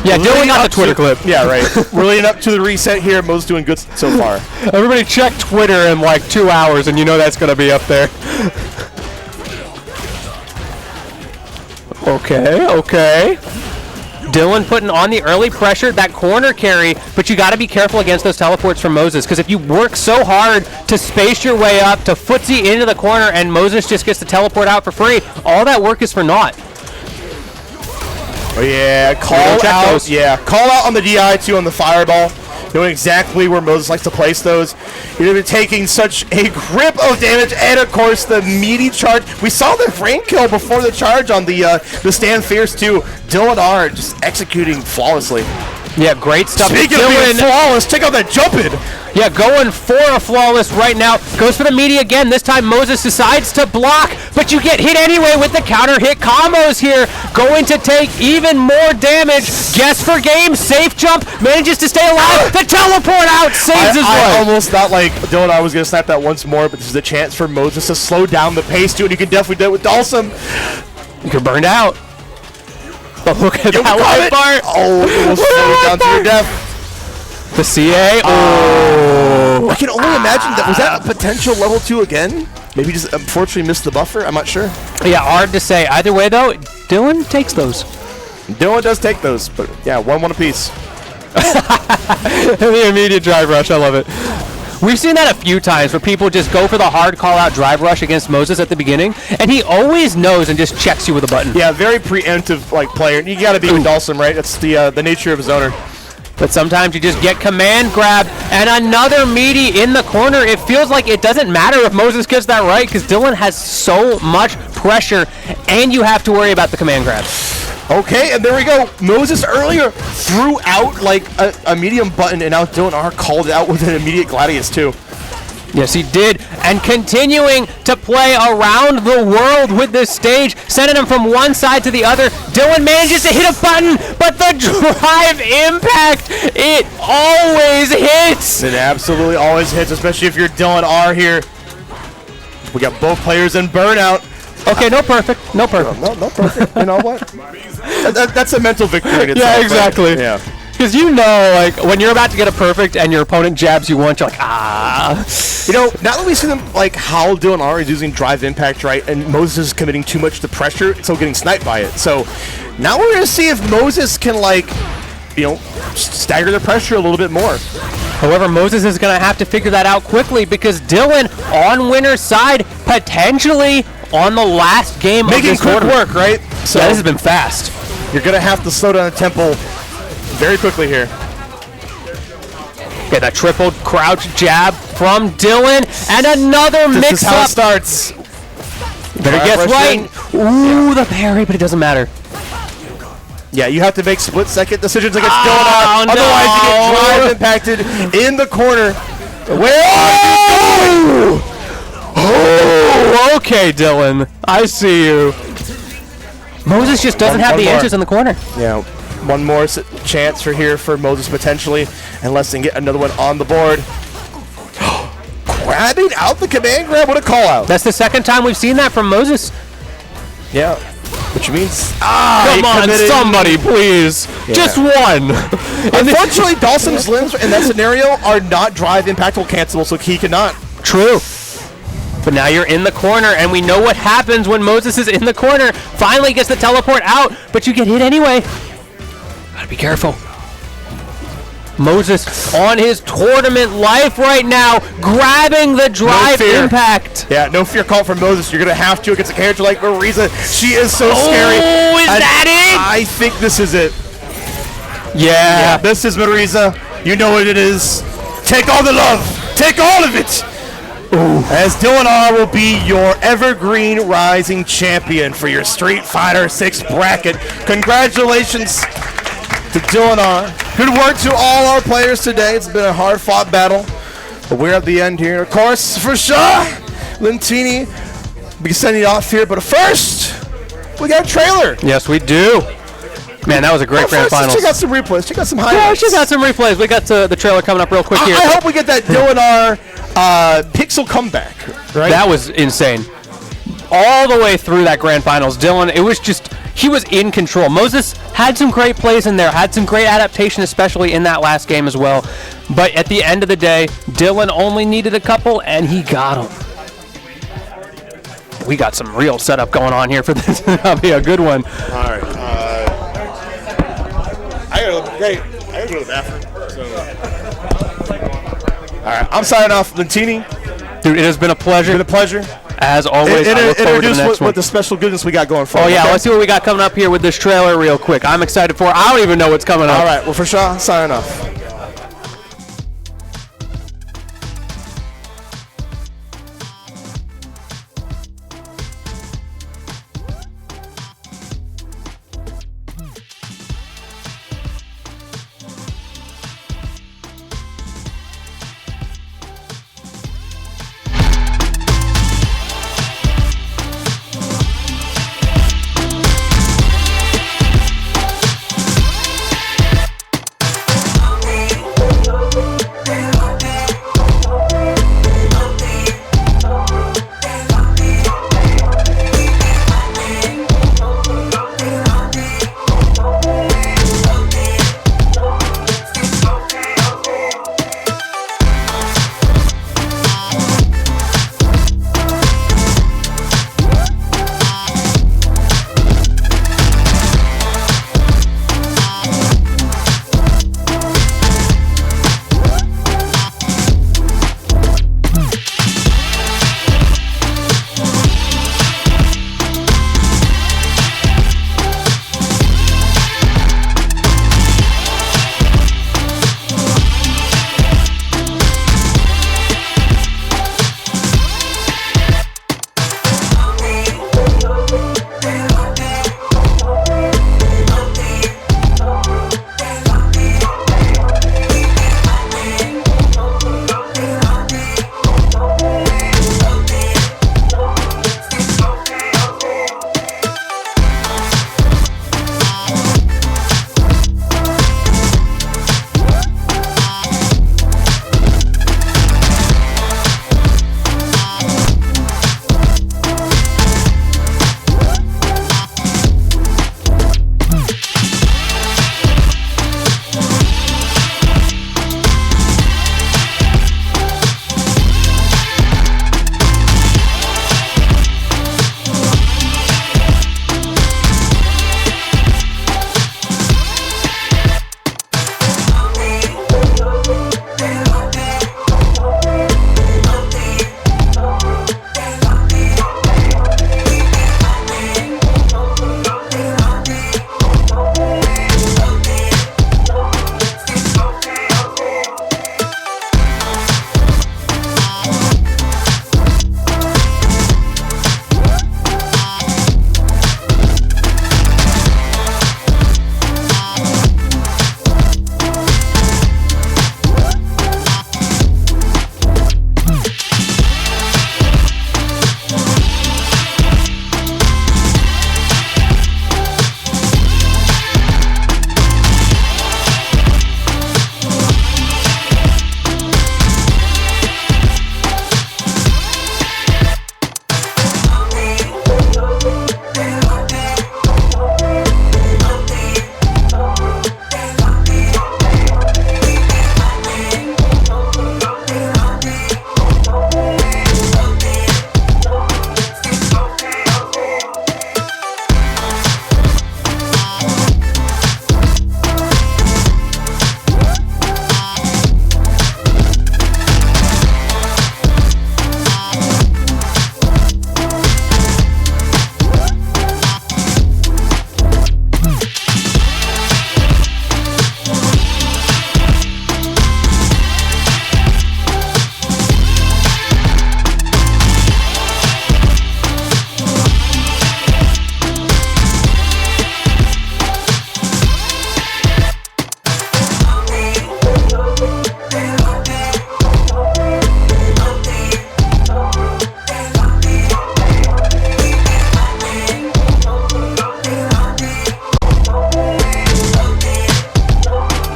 Yeah, Dillon got the Twitter clip. Yeah, right. We're leading up to the reset here. Moses doing good so far. Everybody check Twitter in 2 hours, and you know that's going to be up there. Okay. Dillon putting on the early pressure, that corner carry, but you got to be careful against those teleports from Moses, because if you work so hard to space your way up, to footsie into the corner, and Moses just gets to teleport out for free, all that work is for naught. Oh, yeah, call out. Those. Yeah, call out on the DI too on the fireball. Knowing exactly where Moses likes to place those. You're going to be taking such a grip of damage, and of course the meaty charge. We saw the frame kill before the charge on the Stand Fierce too. Dillon R just executing flawlessly. Yeah, great stuff. Speaking of being flawless, check out that jumping. Yeah, going for a flawless right now. Goes for the meaty again. This time Moses decides to block, but you get hit anyway with the counter hit combos here. Going to take even more damage. Guess for game, safe jump, manages to stay alive. The teleport out saves his life. I almost thought like Dillon R was going to snap that once more, but this is a chance for Moses to slow down the pace too, and you can definitely do it with Dhalsim. You're burned out. But look at that life bar. Oh, it will slow down to your death. The CA. Oh. I can only imagine that. Was that a potential level 2 again? Maybe just unfortunately missed the buffer. I'm not sure. Yeah, hard to say. Either way, though, Dillon takes those. Dillon does take those, but yeah, 1-1 apiece. The immediate drive rush. I love it. We've seen that a few times where people just go for the hard call-out drive rush against Moses at the beginning, and he always knows and just checks you with a button. Yeah, very preemptive like player. You got to be with Dhalsim, right? That's the nature of his owner. But sometimes you just get command grab, and another meaty in the corner. It feels like it doesn't matter if Moses gets that right, because Dillon has so much pressure, and you have to worry about the command grab. Okay, and there we go. Moses earlier threw out like a medium button, and now Dillon R called it out with an immediate Gladius too. Yes, he did, and continuing to play around the world with this stage, sending him from one side to the other. Dillon manages to hit a button, but the drive impact, it always hits. It absolutely always hits, especially if you're Dillon R here. We got both players in burnout. Okay, no perfect. No perfect. You know what? That's a mental victory in itself. Yeah, exactly. Right? Yeah. Because you know, like, when you're about to get a perfect and your opponent jabs you once, you're like, ah. You know, now that we see them, like, how Dillon R is using drive impact, right, and Moses is committing too much to pressure, so getting sniped by it. So now we're going to see if Moses can, like, you know, stagger the pressure a little bit more. However, Moses is going to have to figure that out quickly, because Dillon on winner's side, potentially on the last game of this quick tournament. work, right? So yeah, this has been fast. You're going to have to slow down the tempo very quickly here. Yeah, that triple crouch jab from Dillon, and another mix-up. This is how it starts. Better guess right. Ooh, the parry, but it doesn't matter. Yeah, you have to make split-second decisions against Dillon R. No. Otherwise, you get drive impacted in the corner. Oh, okay, Dillon. I see you. Moses just doesn't have the answers in the corner. Yeah, one more chance for Moses potentially, unless they can get another one on the board. Grabbing out the command grab, what a call out. That's the second time we've seen that from Moses. Yeah, which means come on, somebody, please. Yeah. Just one. Unfortunately, Dhalsim's limbs in that scenario are not drive impactful cancelable, so he cannot. True. But now you're in the corner, and we know what happens when Moses is in the corner. Finally gets the teleport out, but you get hit anyway. Gotta be careful. Moses on his tournament life right now, grabbing the drive impact. Yeah, no fear call from Moses. You're going to have to against a character like Marisa. She is so scary. Oh, is that it? I think this is it. Yeah. This is Marisa. You know what it is. Take all the love. Take all of it. Ooh. As Dillon R will be your Evergreen Rising Champion for your Street Fighter 6 bracket. Congratulations to Dillon R. Good work to all our players today. It's been a hard-fought battle, but we're at the end here. Of course, for sure, Lentini will be sending off here, but first, we got a trailer. Yes, we do. Man, that was a great grand final. Check out some replays. Check out some highlights. Yeah, check out some replays. We got the trailer coming up real quick here. I hope we get that Dillon R pixel comeback. Right? That was insane. All the way through that grand finals, Dillon, it was just, he was in control. Moses had some great plays in there, had some great adaptation, especially in that last game as well. But at the end of the day, Dillon only needed a couple, and he got them. we got some real setup going on here for this. That'll be a good one. All right. I gotta go to the bathroom. All right. I'm signing off, Lentini. Dude, it has been a pleasure. Been a pleasure. As always, I look forward to the next one. What the special goodness we got going for. Oh yeah, okay? let's see what we got coming up here with this trailer real quick. I'm excited for it. I don't even know what's coming up. All right. Well, for sure, signing off.